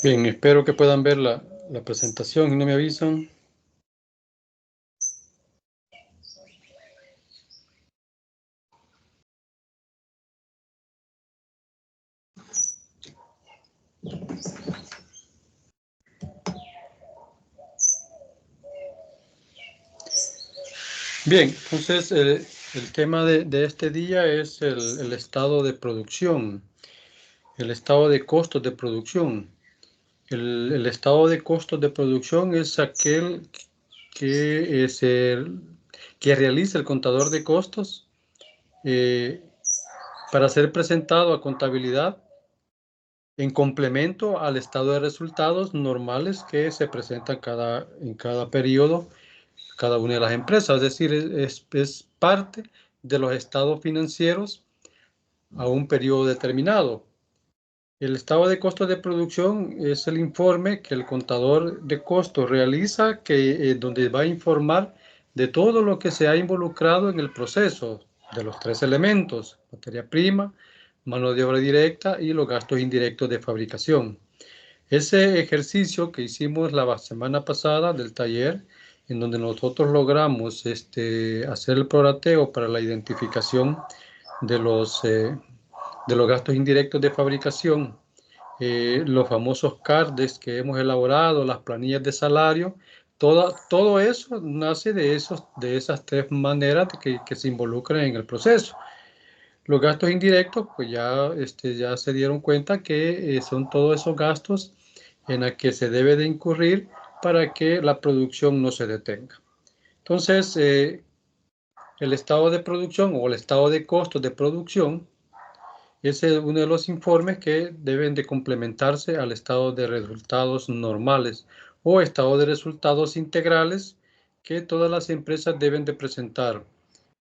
Bien, espero que puedan ver la presentación y no me avisan. Bien, entonces el tema de este día es el estado de producción, el estado de costos de producción. El estado de costos de producción es aquel que realiza el contador de costos para ser presentado a contabilidad en complemento al estado de resultados normales que se presentan en cada periodo, cada una de las empresas. Es decir, es parte de los estados financieros a un periodo determinado. El estado de costos de producción es el informe que el contador de costos realiza, donde va a informar de todo lo que se ha involucrado en el proceso de los tres elementos: materia prima, mano de obra directa y los gastos indirectos de fabricación. Ese ejercicio que hicimos la semana pasada del taller, en donde nosotros logramos hacer el prorrateo para la identificación de los gastos indirectos de fabricación, los famosos CARDES que hemos elaborado, las planillas de salario, todo eso nace de esas tres maneras que se involucran en el proceso. Los gastos indirectos, pues ya se dieron cuenta que son todos esos gastos en los que se debe de incurrir para que la producción no se detenga. Entonces, el estado de producción o el estado de costos de producción es uno de los informes que deben de complementarse al estado de resultados normales o estado de resultados integrales que todas las empresas deben de presentar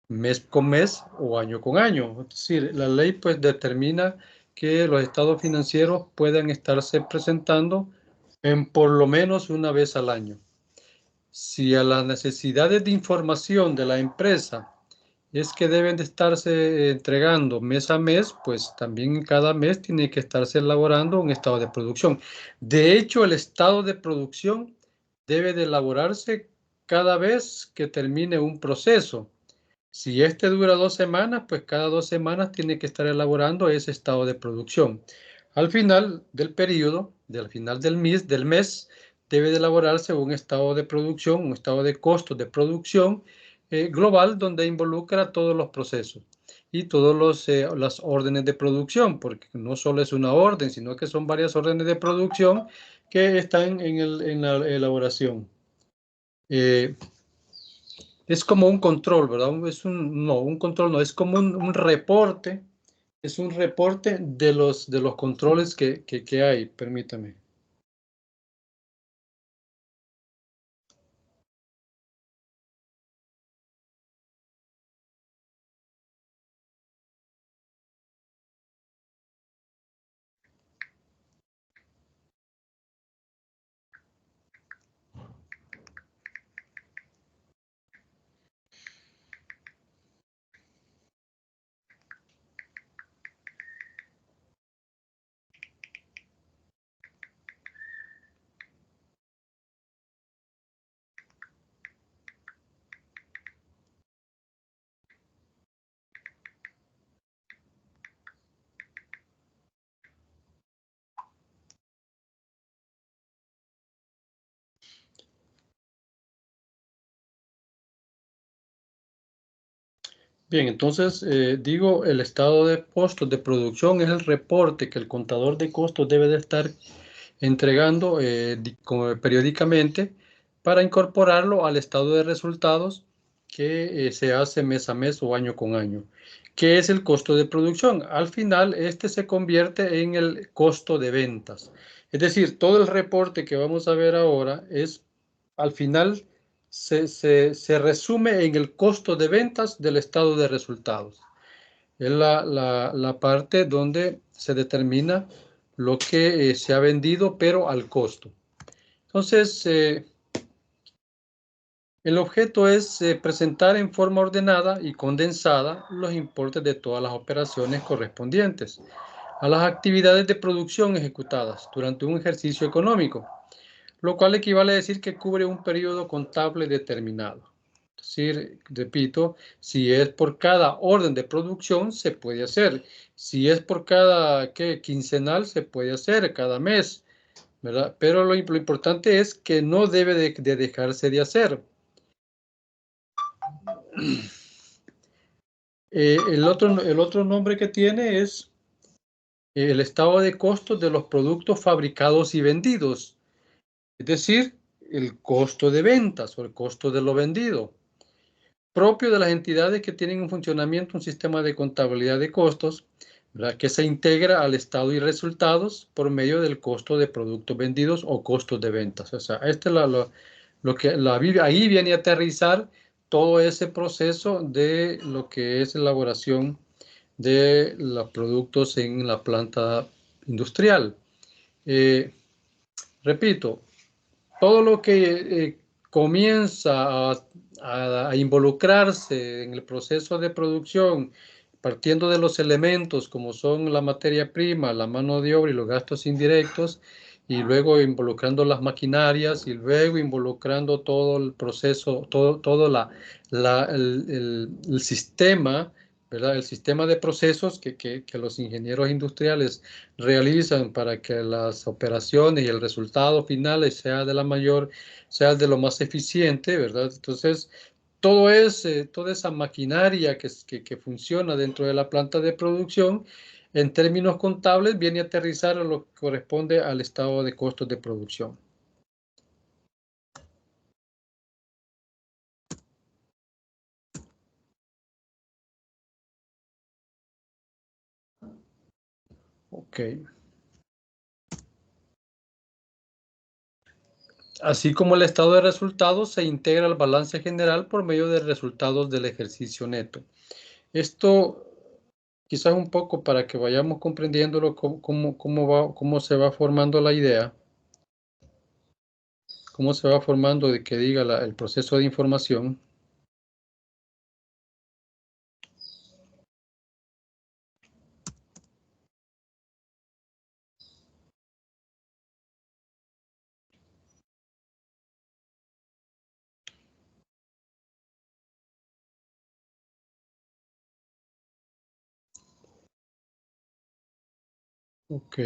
mes con mes o año con año. Es decir, la ley pues determina que los estados financieros puedan estarse presentando en por lo menos una vez al año. Si a las necesidades de información de la empresa es que deben de estarse entregando mes a mes, pues también cada mes tiene que estarse elaborando un estado de producción. De hecho, el estado de producción debe de elaborarse cada vez que termine un proceso. Si este dura 2 semanas, pues cada 2 semanas tiene que estar elaborando ese estado de producción. Al final del periodo, al final del mes, debe de elaborarse un estado de producción, un estado de costos de producción global, donde involucra todos los procesos y todas las órdenes de producción, porque no solo es una orden, sino que son varias órdenes de producción que están en la elaboración. Es como un control, ¿verdad? Un control no, es como un reporte, es un reporte de los controles que hay, permítame. Bien, entonces digo, el estado de costos de producción es el reporte que el contador de costos debe de estar entregando periódicamente para incorporarlo al estado de resultados que se hace mes a mes o año con año. ¿Qué es el costo de producción? Al final, este se convierte en el costo de ventas. Es decir, todo el reporte que vamos a ver ahora al final, se resume en el costo de ventas del estado de resultados. Es la parte donde se determina lo que se ha vendido, pero al costo. Entonces, el objeto es presentar en forma ordenada y condensada los importes de todas las operaciones correspondientes. a las actividades de producción ejecutadas durante un ejercicio económico, lo cual equivale a decir que cubre un periodo contable determinado. Es decir, repito, si es por cada orden de producción, se puede hacer. Si es por cada quincenal, se puede hacer, cada mes, ¿verdad? Pero lo importante es que no debe de dejarse de hacer. El otro nombre que tiene es el estado de costos de los productos fabricados y vendidos. Es decir, el costo de ventas o el costo de lo vendido, propio de las entidades que tienen en funcionamiento un sistema de contabilidad de costos, ¿verdad?, que se integra al estado y resultados por medio del costo de productos vendidos o costos de ventas. O sea, este es lo que ahí viene a aterrizar todo ese proceso de lo que es elaboración de los productos en la planta industrial. Repito, todo lo que comienza a involucrarse en el proceso de producción, partiendo de los elementos como son la materia prima, la mano de obra y los gastos indirectos, y luego involucrando las maquinarias y luego involucrando todo el proceso, todo el sistema, ¿verdad? El sistema de procesos que los ingenieros industriales realizan para que las operaciones y el resultado final sea sea de lo más eficiente, ¿verdad? Entonces, toda esa maquinaria que funciona dentro de la planta de producción, en términos contables, viene a aterrizar a lo que corresponde al estado de costos de producción. Ok. Así como el estado de resultados se integra al balance general por medio de resultados del ejercicio neto. Esto quizás un poco para que vayamos comprendiéndolo cómo se va formando la idea, cómo se va formando de que diga el proceso de información. Ok.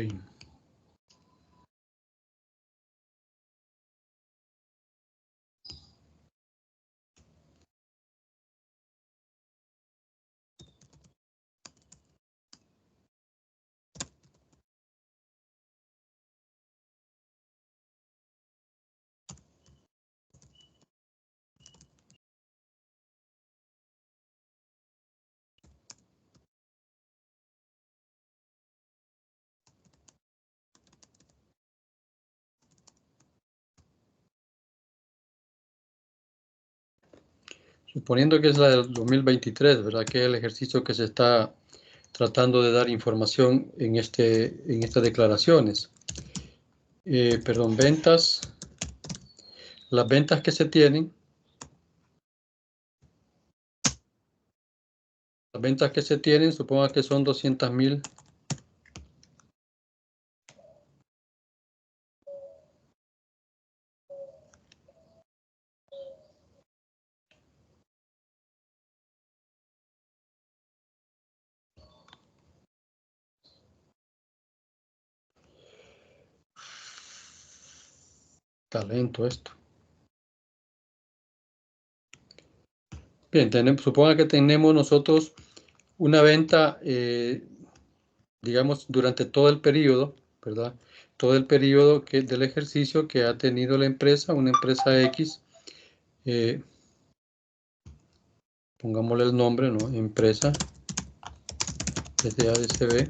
Suponiendo que es la del 2023, ¿verdad? Que es el ejercicio que se está tratando de dar información en estas declaraciones. Perdón, ventas. Las ventas que se tienen, suponga que son 200,000. Talento esto. Bien, suponga que tenemos nosotros una venta, digamos, durante todo el periodo, ¿verdad? Todo el periodo del ejercicio que ha tenido la empresa, una empresa X, pongámosle el nombre, ¿no? Empresa SADCB,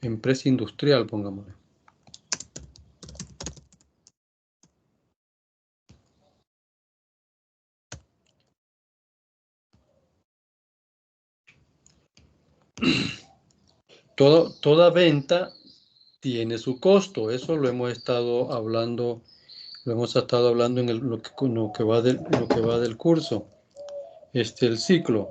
empresa industrial, pongámosle. Toda venta tiene su costo, eso lo hemos estado hablando en lo que va del curso, el ciclo.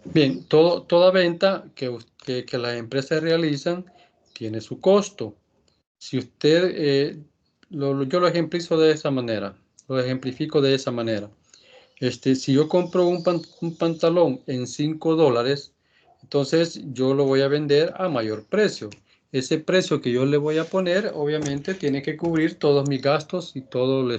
Bien, toda venta que las empresas realizan tiene su costo. Si usted, yo lo ejemplifico de esa manera, si yo compro un pantalón en $5, entonces yo lo voy a vender a mayor precio. Ese precio que yo le voy a poner, obviamente, tiene que cubrir todos mis gastos y todo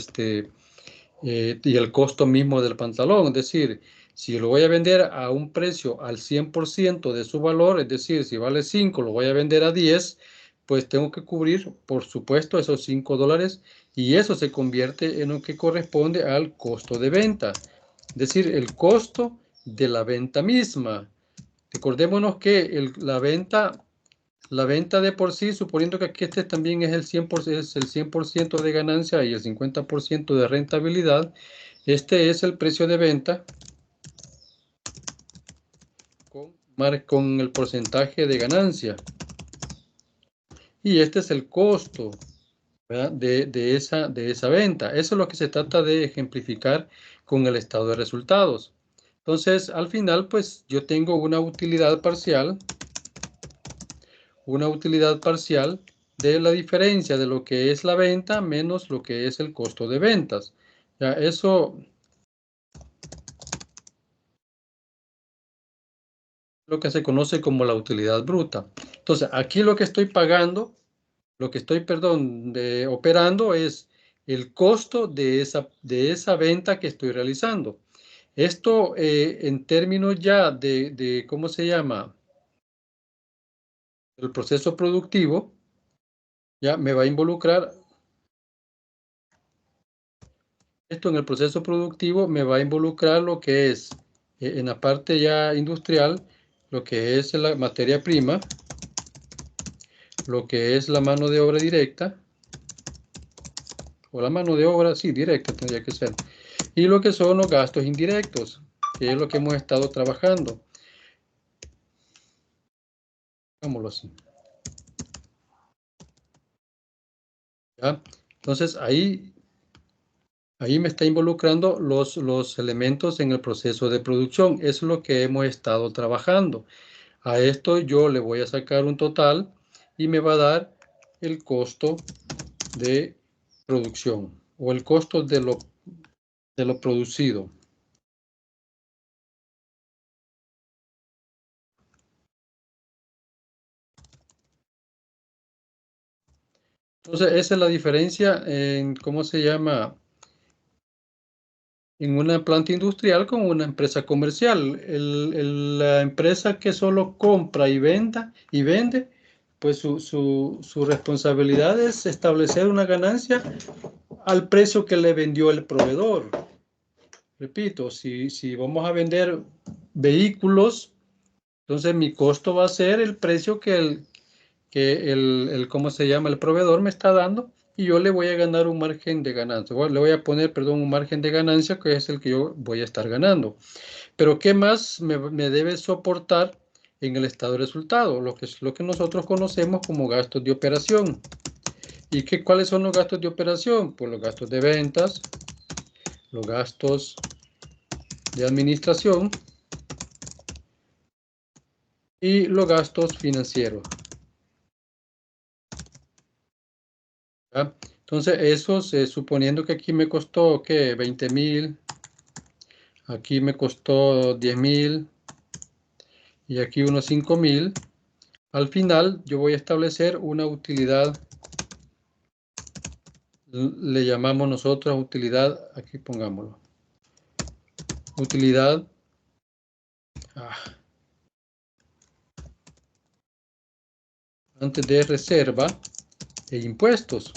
y el costo mismo del pantalón. Es decir, si lo voy a vender a un precio al 100% de su valor, es decir, si vale 5, lo voy a vender a 10, pues tengo que cubrir, por supuesto, esos $5 y eso se convierte en lo que corresponde al costo de venta. Es decir, el costo de la venta misma. Recordémonos que la venta de por sí, suponiendo que aquí este también es el 100% de ganancia y el 50% de rentabilidad, este es el precio de venta con el porcentaje de ganancia. Y este es el costo, ¿verdad? de esa venta. Eso es lo que se trata de ejemplificar con el estado de resultados. Entonces, al final, pues yo tengo una utilidad parcial de la diferencia de lo que es la venta menos lo que es el costo de ventas. Ya, eso es lo que se conoce como la utilidad bruta. Entonces, aquí lo que estoy pagando, operando es el costo de esa venta que estoy realizando. Esto en términos ya ¿cómo se llama? El proceso productivo, ya me va a involucrar. Esto en el proceso productivo me va a involucrar lo que es, en la parte ya industrial, lo que es la materia prima, lo que es la mano de obra directa, o la mano de obra, sí, directa tendría que ser, y lo que son los gastos indirectos, que es lo que hemos estado trabajando. Hagámoslo así. ¿Ya? Entonces, ahí me está involucrando los elementos en el proceso de producción. Eso es lo que hemos estado trabajando. A esto yo le voy a sacar un total y me va a dar el costo de producción o el costo de lo producido. Entonces, esa es la diferencia en, ¿cómo se llama? En una planta industrial con una empresa comercial. La empresa que solo compra y vende, pues su responsabilidad es establecer una ganancia al precio que le vendió el proveedor. Repito, si vamos a vender vehículos, entonces mi costo va a ser el precio que ¿cómo se llama? El proveedor me está dando y yo le voy a ganar un margen de ganancia. Le voy a poner, perdón, un margen de ganancia que es el que yo voy a estar ganando. Pero ¿qué más me debe soportar en el estado de resultado? Lo que nosotros conocemos como gastos de operación. ¿Y cuáles son los gastos de operación? Pues los gastos de ventas, los gastos de administración y los gastos financieros. ¿Ya? Entonces, esos, suponiendo que aquí me costó, ¿qué? 20,000, aquí me costó 10,000 y aquí unos 5,000. Al final, yo voy a establecer una utilidad, le llamamos nosotros utilidad, aquí pongámoslo, utilidad antes de reserva e impuestos.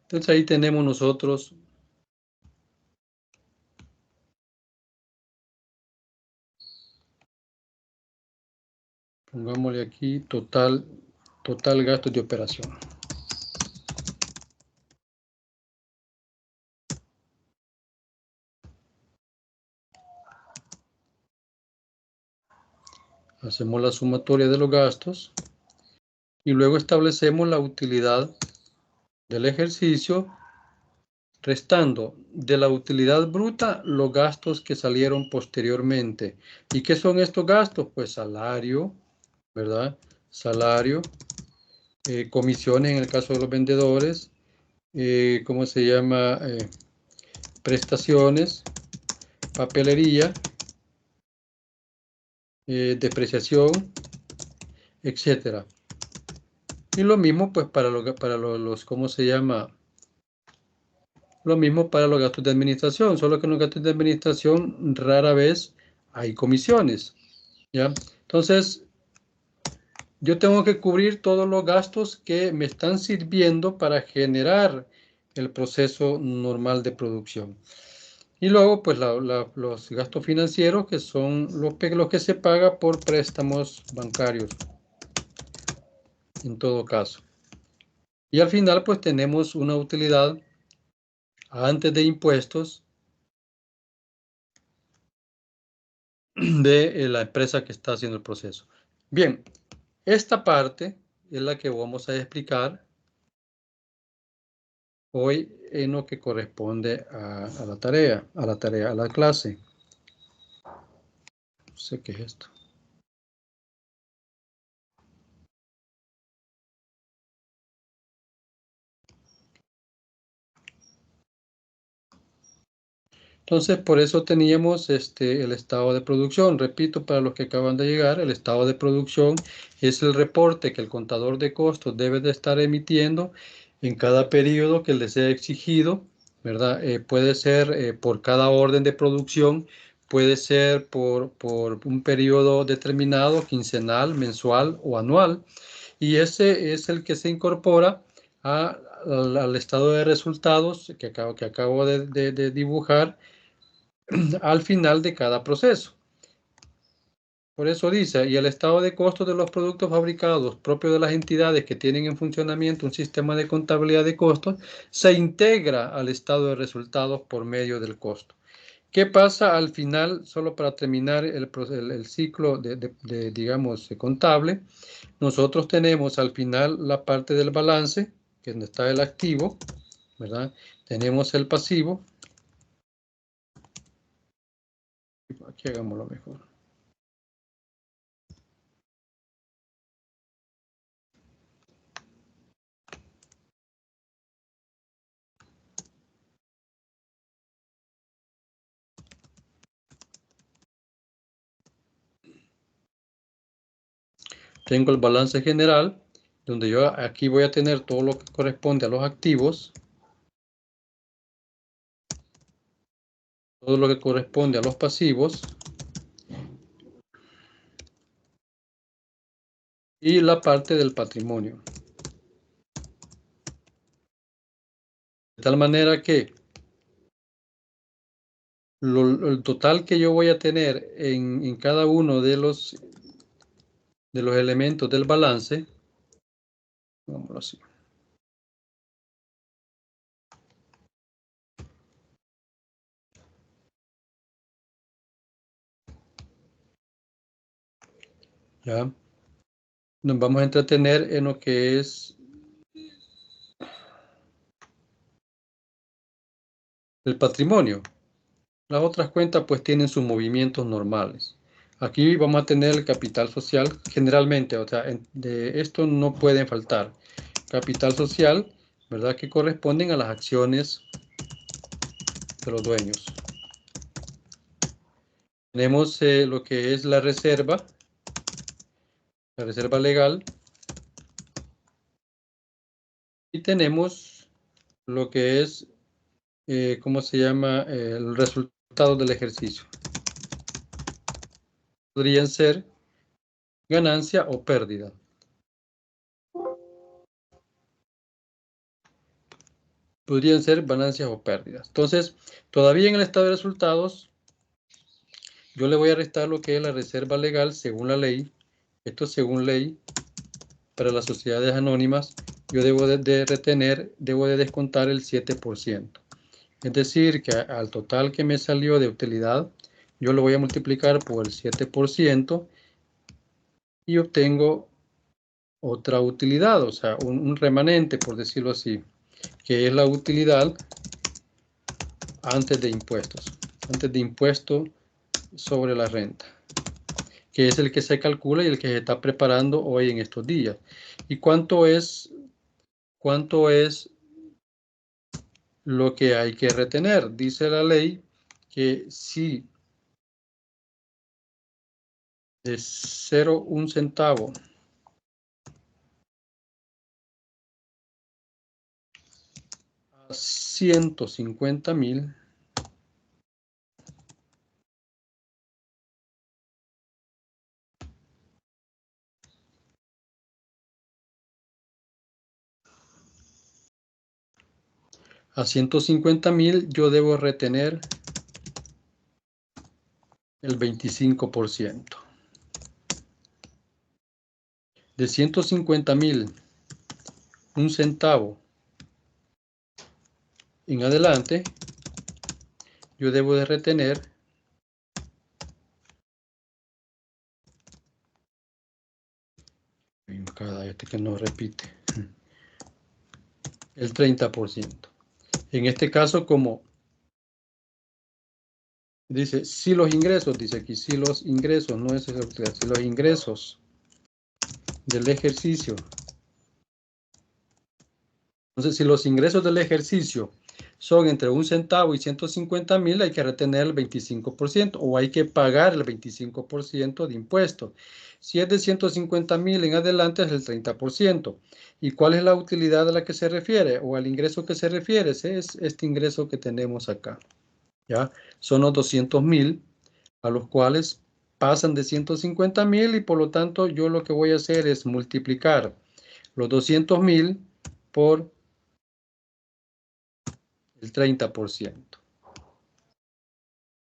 Entonces ahí tenemos nosotros, pongámosle aquí total gastos de operación. Hacemos la sumatoria de los gastos y luego establecemos la utilidad del ejercicio, restando de la utilidad bruta los gastos que salieron posteriormente. ¿Y qué son estos gastos? Pues salario, ¿verdad? Salario, comisiones en el caso de los vendedores, ¿cómo se llama? Prestaciones, papelería, depreciación, etcétera. Y lo mismo pues para los, ¿cómo se llama? Lo mismo para los gastos de administración, solo que en los gastos de administración rara vez hay comisiones, ¿ya? Entonces, yo tengo que cubrir todos los gastos que me están sirviendo para generar el proceso normal de producción. Y luego, pues, los gastos financieros, que son los que se paga por préstamos bancarios, en todo caso. Y al final, pues, tenemos una utilidad antes de impuestos de la empresa que está haciendo el proceso. Bien, esta parte es la que vamos a explicar hoy en lo que corresponde a la clase. No sé qué es esto. Entonces, por eso teníamos el estado de producción. Repito, para los que acaban de llegar, el estado de producción es el reporte que el contador de costos debe de estar emitiendo en cada periodo que le sea exigido, ¿verdad? Puede ser por cada orden de producción, puede ser por un periodo determinado, quincenal, mensual o anual, y ese es el que se incorpora al estado de resultados que acabo de dibujar al final de cada proceso. Por eso dice, y el estado de costos de los productos fabricados propios de las entidades que tienen en funcionamiento un sistema de contabilidad de costos, se integra al estado de resultados por medio del costo. ¿Qué pasa al final? Solo para terminar el ciclo digamos, contable, nosotros tenemos al final la parte del balance, que es donde está el activo, ¿verdad? Tenemos el pasivo. Aquí hagámoslo mejor. Tengo el balance general, donde yo aquí voy a tener todo lo que corresponde a los activos, todo lo que corresponde a los pasivos y la parte del patrimonio. De tal manera que el total que yo voy a tener en cada uno de los elementos del balance, vámonos así. ¿Ya? Nos vamos a entretener en lo que es el patrimonio. Las otras cuentas pues tienen sus movimientos normales. Aquí vamos a tener el capital social generalmente, o sea, de esto no pueden faltar. Capital social, ¿verdad? Que corresponden a las acciones de los dueños. Tenemos lo que es la reserva legal, y tenemos lo que es, ¿cómo se llama? El resultado del ejercicio. Podrían ser ganancia o pérdida. Podrían ser ganancias o pérdidas. Entonces, todavía en el estado de resultados, yo le voy a restar lo que es la reserva legal según la ley. Esto es según ley para las sociedades anónimas. Yo debo debo de descontar el 7%. Es decir, que al total que me salió de utilidad, yo lo voy a multiplicar por el 7% y obtengo otra utilidad, o sea, un remanente, por decirlo así. que es la utilidad antes de impuestos, antes de impuesto sobre la renta, que es el que se calcula y el que se está preparando hoy en estos días. ¿Y cuánto es lo que hay que retener? Dice la ley que si de 0,1 centavo a 150,000, yo debo retener el 25%. De 150,000, un centavo en adelante, yo debo de retener cada que no repite el 30%. En este caso, como dice, si los ingresos, dice aquí, si los ingresos, no es esa utilidad, si los ingresos del ejercicio, entonces si los ingresos del ejercicio son entre 1 centavo y 150,000, hay que retener el 25% o hay que pagar el 25% de impuesto. Si es de 150,000 en adelante es el 30%. ¿Y cuál es la utilidad a la que se refiere o al ingreso que se refiere? Es este ingreso que tenemos acá. ¿Ya? Son los 200,000 a los cuales pasan de 150,000 y por lo tanto yo lo que voy a hacer es multiplicar los 200,000 por el 30%.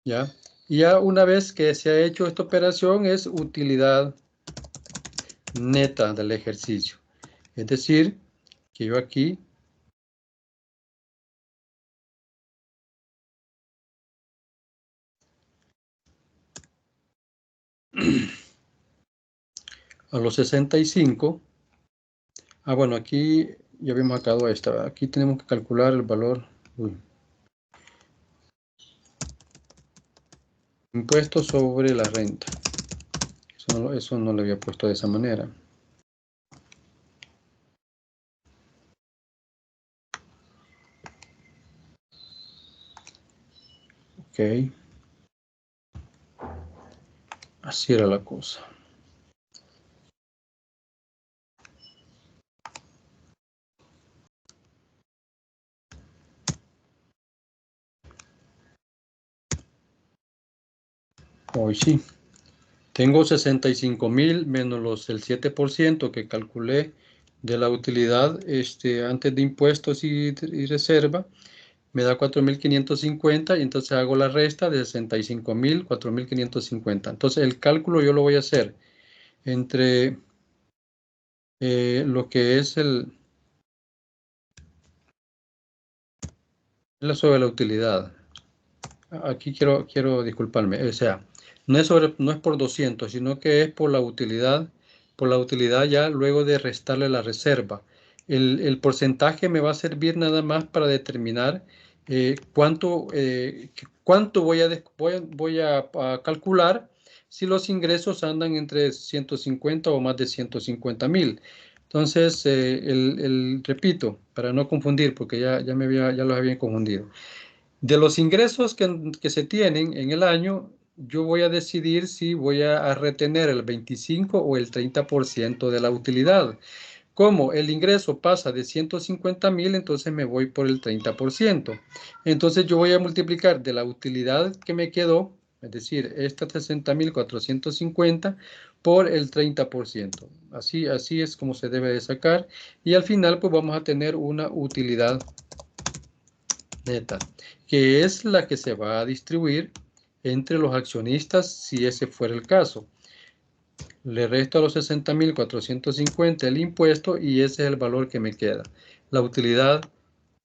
¿Ya? Y ya una vez que se ha hecho esta operación es utilidad neta del ejercicio. Es decir, que yo aquí a los 65, bueno, aquí ya habíamos sacado esta, aquí tenemos que calcular el valor, impuesto sobre la renta. Eso no lo había puesto de esa manera. Ok. Así era la cosa. Hoy sí. Tengo 65,000 menos el 7% que calculé de la utilidad antes de impuestos y reserva. Me da 4,550 y entonces hago la resta de 65,000, 4,550. Entonces el cálculo yo lo voy a hacer entre lo que es sobre la utilidad. Aquí quiero disculparme, o sea, no es por 200, sino que es por la utilidad ya luego de restarle la reserva. El porcentaje me va a servir nada más para determinar cuánto voy a calcular si los ingresos andan entre 150 o más de 150,000. Entonces, repito, para no confundir, porque ya los había confundido. De los ingresos que se tienen en el año, yo voy a decidir si voy a retener el 25 o el 30% de la utilidad. Como el ingreso pasa de 150,000, entonces me voy por el 30%. Entonces yo voy a multiplicar de la utilidad que me quedó, es decir, esta 60,450 por el 30%. Así es como se debe de sacar. Y al final pues vamos a tener una utilidad neta, que es la que se va a distribuir entre los accionistas si ese fuera el caso. Le resto a los 60,450 el impuesto y ese es el valor que me queda. La utilidad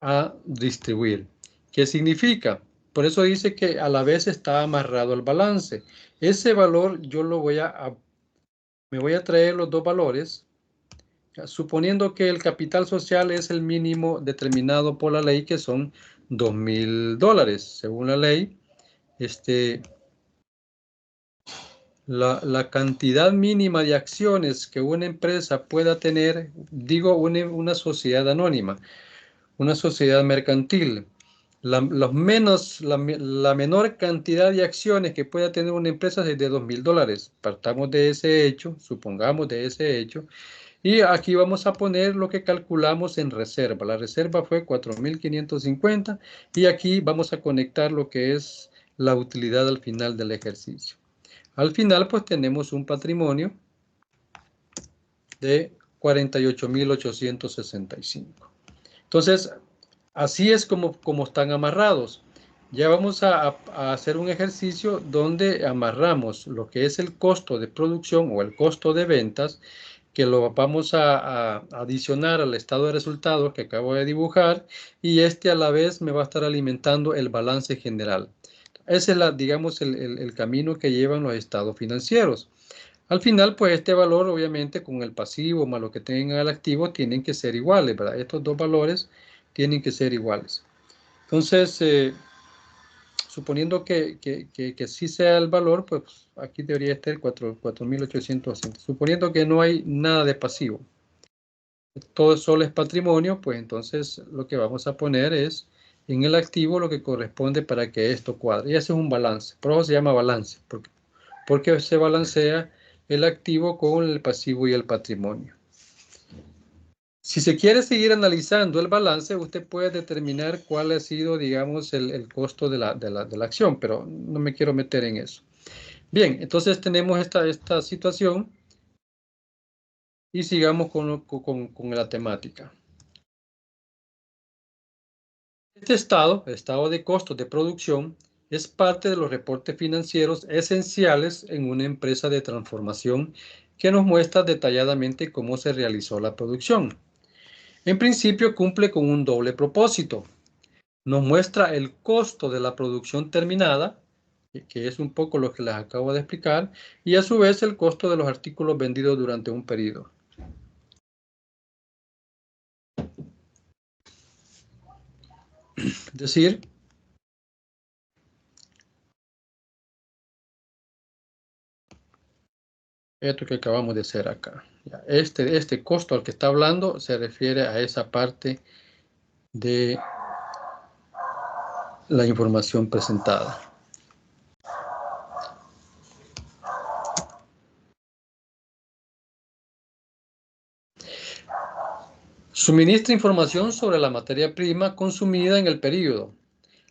a distribuir. ¿Qué significa? Por eso dice que a la vez está amarrado al balance. Ese valor yo me voy a traer los dos valores suponiendo que el capital social es el mínimo determinado por la ley, que son $2,000. Según la ley, la cantidad mínima de acciones que una empresa pueda tener, digo una sociedad anónima, una sociedad mercantil, la menor cantidad de acciones que pueda tener una empresa es de $2,000. Partamos de ese hecho, supongamos de ese hecho, y aquí vamos a poner lo que calculamos en reserva. La reserva fue 4,550 y aquí vamos a conectar lo que es la utilidad al final del ejercicio. Al final, pues tenemos un patrimonio de 48,865. Entonces, así es como están amarrados. Ya vamos a hacer un ejercicio donde amarramos lo que es el costo de producción o el costo de ventas, que lo vamos a adicionar al estado de resultados que acabo de dibujar, y a la vez me va a estar alimentando el balance general. Ese es, digamos, el camino que llevan los estados financieros. Al final, pues este valor, obviamente, con el pasivo más lo que tengan el activo, tienen que ser iguales, ¿verdad? Estos dos valores tienen que ser iguales. Entonces, suponiendo que sí sea el valor, pues aquí debería estar 4,860. Suponiendo que no hay nada de pasivo, todo solo es patrimonio, pues entonces lo que vamos a poner es en el activo lo que corresponde para que esto cuadre. Y ese es un balance. Por eso se llama balance, porque se balancea el activo con el pasivo y el patrimonio. Si se quiere seguir analizando el balance, usted puede determinar cuál ha sido, digamos, el costo de la acción, pero no me quiero meter en eso. Bien, entonces tenemos esta situación y sigamos con la temática. Este estado de costos de producción, es parte de los reportes financieros esenciales en una empresa de transformación que nos muestra detalladamente cómo se realizó la producción. En principio cumple con un doble propósito. Nos muestra el costo de la producción terminada, que es un poco lo que les acabo de explicar, y a su vez el costo de los artículos vendidos durante un periodo. Es decir, esto que acabamos de hacer acá. Este costo al que está hablando se refiere a esa parte de la información presentada. Suministra información sobre la materia prima consumida en el periodo,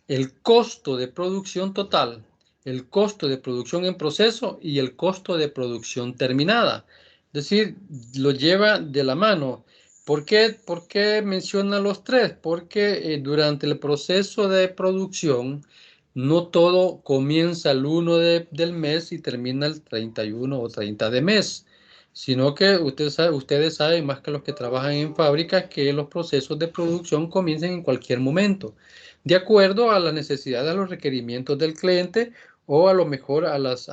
el costo de producción total, el costo de producción en proceso y el costo de producción terminada. Es decir, lo lleva de la mano. ¿Por qué menciona los tres? Porque durante el proceso de producción no todo comienza el 1 del mes y termina el 31 o 30 de mes, sino que ustedes saben más que los que trabajan en fábricas que los procesos de producción comienzan en cualquier momento, de acuerdo a las necesidades, a los requerimientos del cliente o a lo mejor a las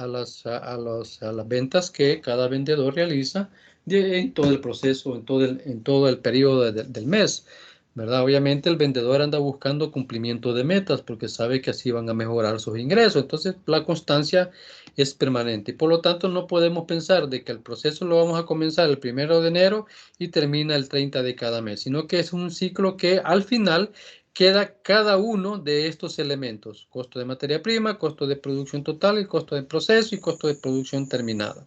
ventas que cada vendedor realiza en todo el proceso, en todo el periodo del mes, ¿verdad? Obviamente el vendedor anda buscando cumplimiento de metas porque sabe que así van a mejorar sus ingresos. Entonces la constancia es permanente. Por lo tanto, no podemos pensar de que el proceso lo vamos a comenzar el 1 de enero y termina el 30 de cada mes, sino que es un ciclo que al final queda cada uno de estos elementos: costo de materia prima, costo de producción total, el costo de proceso y costo de producción terminada.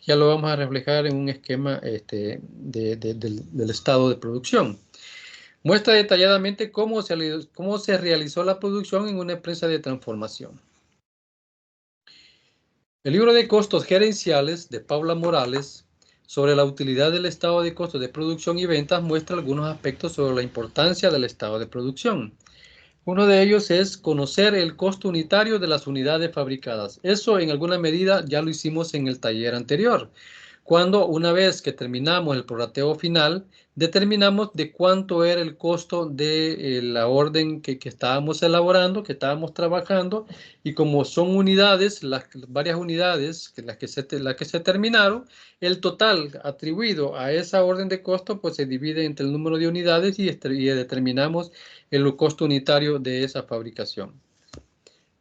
Ya lo vamos a reflejar en un esquema del estado de producción. Muestra detalladamente cómo se realizó la producción en una empresa de transformación. El libro de costos gerenciales de Paula Morales sobre la utilidad del estado de costos de producción y ventas muestra algunos aspectos sobre la importancia del estado de producción. Uno de ellos es conocer el costo unitario de las unidades fabricadas. Eso en alguna medida ya lo hicimos en el taller anterior. Cuando una vez que terminamos el prorrateo final, determinamos de cuánto era el costo de la orden que estábamos elaborando, que estábamos trabajando, y como son unidades, varias unidades, las que se terminaron, el total atribuido a esa orden de costo, pues se divide entre el número de unidades y determinamos el costo unitario de esa fabricación.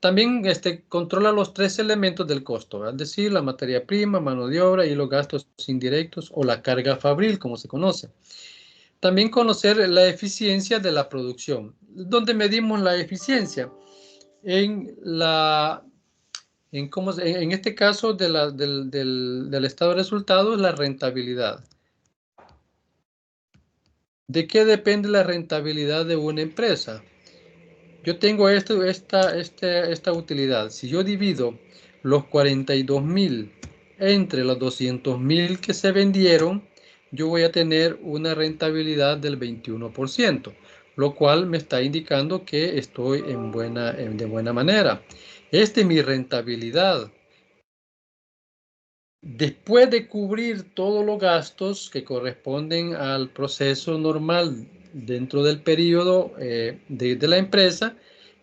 También controla los tres elementos del costo, es decir, la materia prima, mano de obra y los gastos indirectos o la carga fabril, como se conoce. También conocer la eficiencia de la producción. ¿Dónde medimos la eficiencia? En este caso del estado de resultados, la rentabilidad. ¿De qué depende la rentabilidad de una empresa? Yo tengo esta utilidad. Si yo divido los 42.000 entre los 200.000 que se vendieron, yo voy a tener una rentabilidad del 21%, lo cual me está indicando que estoy de buena manera. Esta es mi rentabilidad. Después de cubrir todos los gastos que corresponden al proceso normal dentro del periodo de la empresa,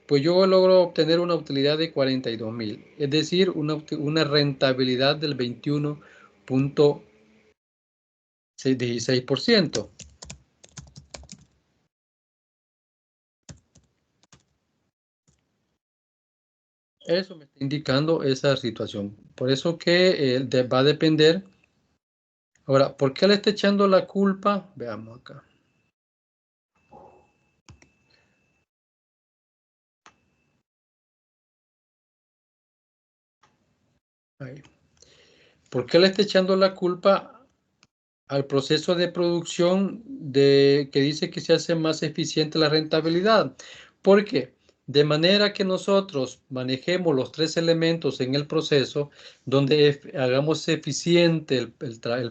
pues yo logro obtener una utilidad de 42.000, es decir, una rentabilidad del 21.16%. Eso me está indicando esa situación. Por eso que va a depender. Ahora, ¿por qué le está echando la culpa? Veamos acá. Ahí. ¿Por qué le está echando la culpa al proceso de producción que dice que se hace más eficiente la rentabilidad? Porque de manera que nosotros manejemos los tres elementos en el proceso, donde hagamos eficiente el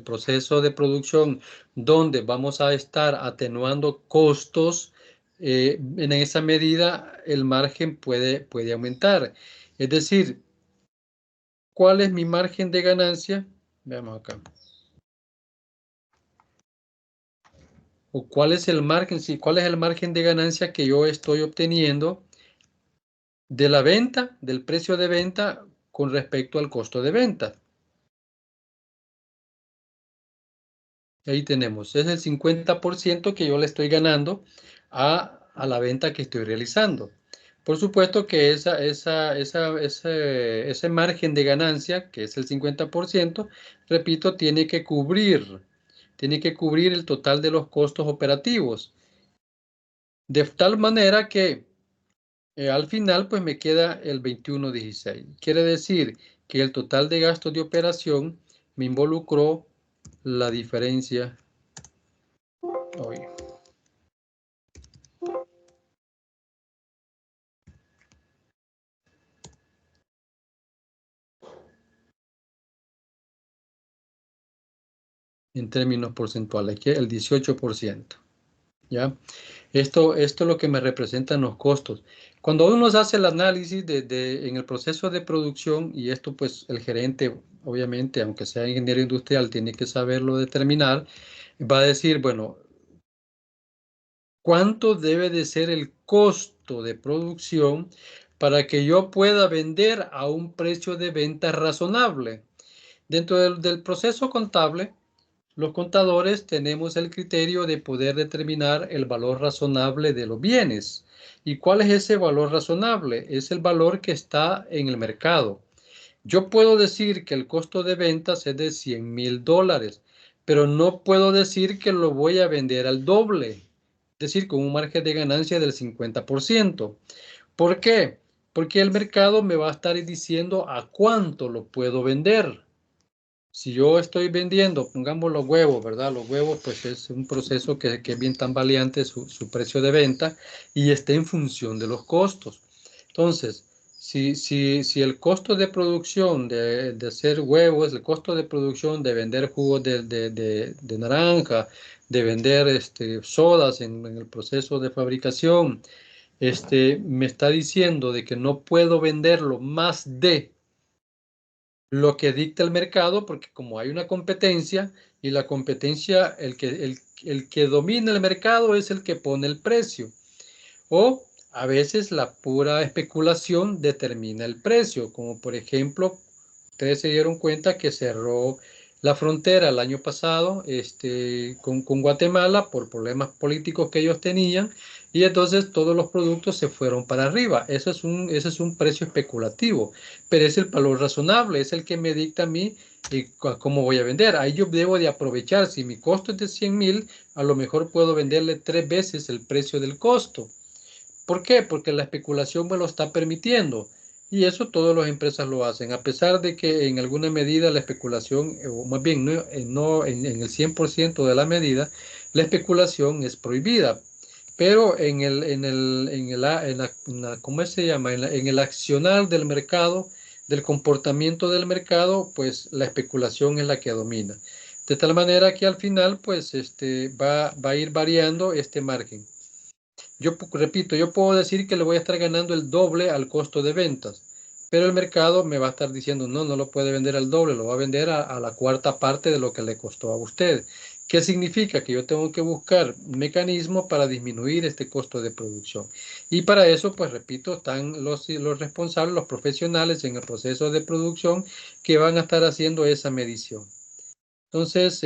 proceso de producción, donde vamos a estar atenuando costos, en esa medida el margen puede aumentar. Es decir, ¿cuál es mi margen de ganancia? Veamos acá. O cuál es el margen, sí, cuál es el margen de ganancia que yo estoy obteniendo de la venta, del precio de venta con respecto al costo de venta. Ahí tenemos, es el 50% que yo le estoy ganando a la venta que estoy realizando. Por supuesto que ese margen de ganancia, que es el 50%, repito, tiene que cubrir el total de los costos operativos. De tal manera que al final, pues me queda el 21.16. Quiere decir que el total de gastos de operación me involucró la diferencia hoy. En términos porcentuales, que el 18%. ¿Ya? Esto es lo que me representan los costos. Cuando uno hace el análisis en el proceso de producción, y esto pues el gerente, obviamente, aunque sea ingeniero industrial, tiene que saberlo determinar, va a decir, bueno, ¿cuánto debe de ser el costo de producción para que yo pueda vender a un precio de venta razonable? Dentro del proceso contable, los contadores tenemos el criterio de poder determinar el valor razonable de los bienes. ¿Y cuál es ese valor razonable? Es el valor que está en el mercado. Yo puedo decir que el costo de ventas es de $100.000, pero no puedo decir que lo voy a vender al doble, es decir, con un margen de ganancia del 50%. ¿Por qué? Porque el mercado me va a estar diciendo a cuánto lo puedo vender. Si yo estoy vendiendo, pongamos los huevos, ¿verdad? Los huevos, pues es un proceso que es bien tambaleante su precio de venta y está en función de los costos. Entonces, si el costo de producción de hacer huevos, el costo de producción de vender jugos de naranja, de vender sodas en el proceso de fabricación, me está diciendo de que no puedo venderlo más de lo que dicta el mercado, porque como hay una competencia y la competencia, el que domina el mercado es el que pone el precio. O a veces la pura especulación determina el precio, como por ejemplo, ustedes se dieron cuenta que cerró la frontera el año pasado con Guatemala por problemas políticos que ellos tenían y entonces todos los productos se fueron para arriba. Eso es un precio especulativo, pero es el valor razonable, es el que me dicta a mí cómo voy a vender. Ahí yo debo de aprovechar, si mi costo es de 100,000, a lo mejor puedo venderle 3 veces el precio del costo. ¿Por qué? Porque la especulación me lo está permitiendo. Y eso todas las empresas lo hacen, a pesar de que en alguna medida la especulación, o más bien no en el 100% de la medida, la especulación es prohibida. Pero ¿cómo se llama? En el accionar del mercado, del comportamiento del mercado, pues la especulación es la que domina. De tal manera que al final, pues va a ir variando este margen. Yo repito, yo puedo decir que le voy a estar ganando el doble al costo de ventas, pero el mercado me va a estar diciendo, no, no lo puede vender al doble, lo va a vender a la cuarta parte de lo que le costó a usted. ¿Qué significa? Que yo tengo que buscar un mecanismo para disminuir este costo de producción. Y para eso, pues repito, están los responsables, los profesionales en el proceso de producción que van a estar haciendo esa medición. Entonces,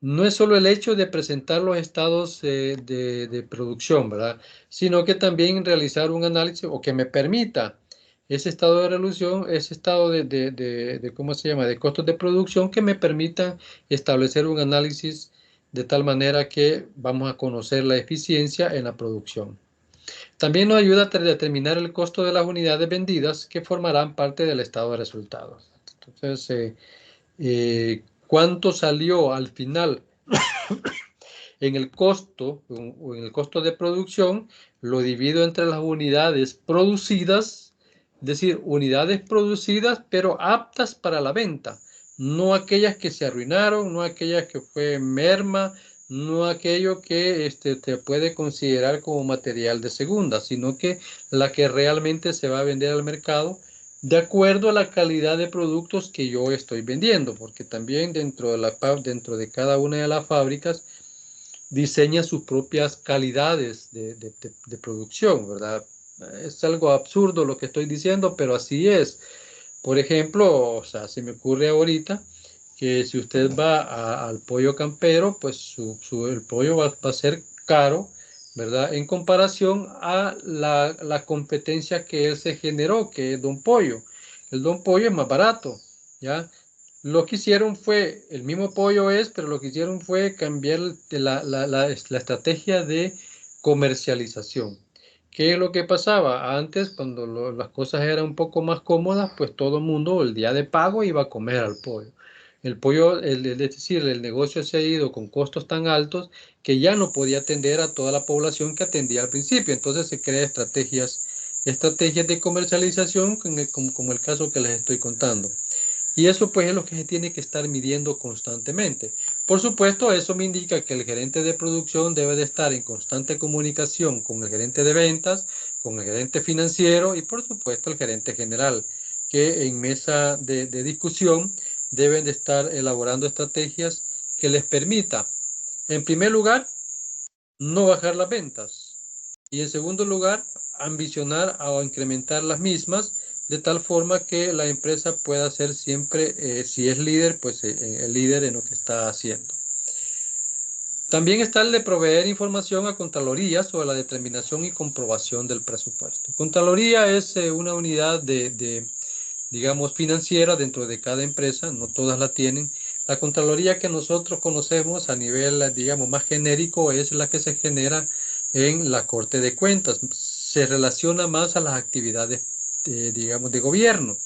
no es solo el hecho de presentar los estados de producción, ¿verdad? Sino que también realizar un análisis o que me permita ese estado de resolución, ese estado ¿cómo se llama? De costos de producción que me permitan establecer un análisis de tal manera que vamos a conocer la eficiencia en la producción. También nos ayuda a determinar el costo de las unidades vendidas que formarán parte del estado de resultados. Entonces, ¿cuánto salió al final en el costo o en el costo de producción? Lo divido entre las unidades producidas, es decir, unidades producidas pero aptas para la venta, no aquellas que se arruinaron, no aquellas que fue merma, no aquello que te puede considerar como material de segunda, sino que la que realmente se va a vender al mercado de acuerdo a la calidad de productos que yo estoy vendiendo, porque también dentro de cada una de las fábricas diseña sus propias calidades de producción, ¿verdad? Es algo absurdo lo que estoy diciendo, pero así es. Por ejemplo, o sea, se me ocurre ahorita que si usted va al pollo campero, pues el pollo va a ser caro, ¿verdad? En comparación a la competencia que él se generó, que es Don Pollo. El Don Pollo es más barato, ¿ya? Lo que hicieron fue, el mismo pollo es, pero lo que hicieron fue cambiar la estrategia de comercialización. ¿Qué es lo que pasaba? Antes, cuando las cosas eran un poco más cómodas, pues todo el mundo el día de pago iba a comer al pollo. El pollo, es decir, el negocio se ha ido con costos tan altos que ya no podía atender a toda la población que atendía al principio. Entonces se crean estrategias de comercialización como el caso que les estoy contando. Y eso pues es lo que se tiene que estar midiendo constantemente. Por supuesto, eso me indica que el gerente de producción debe de estar en constante comunicación con el gerente de ventas, con el gerente financiero y por supuesto el gerente general, que en mesa de discusión deben de estar elaborando estrategias que les permita, en primer lugar, no bajar las ventas y en segundo lugar, ambicionar o incrementar las mismas de tal forma que la empresa pueda ser siempre, si es líder, pues el líder en lo que está haciendo. También está el de proveer información a Contraloría sobre la determinación y comprobación del presupuesto. Contraloría es una unidad digamos, financiera dentro de cada empresa, no todas la tienen. La Contraloría que nosotros conocemos a nivel, digamos, más genérico es la que se genera en la Corte de Cuentas. Se relaciona más a las actividades, digamos, de gobierno.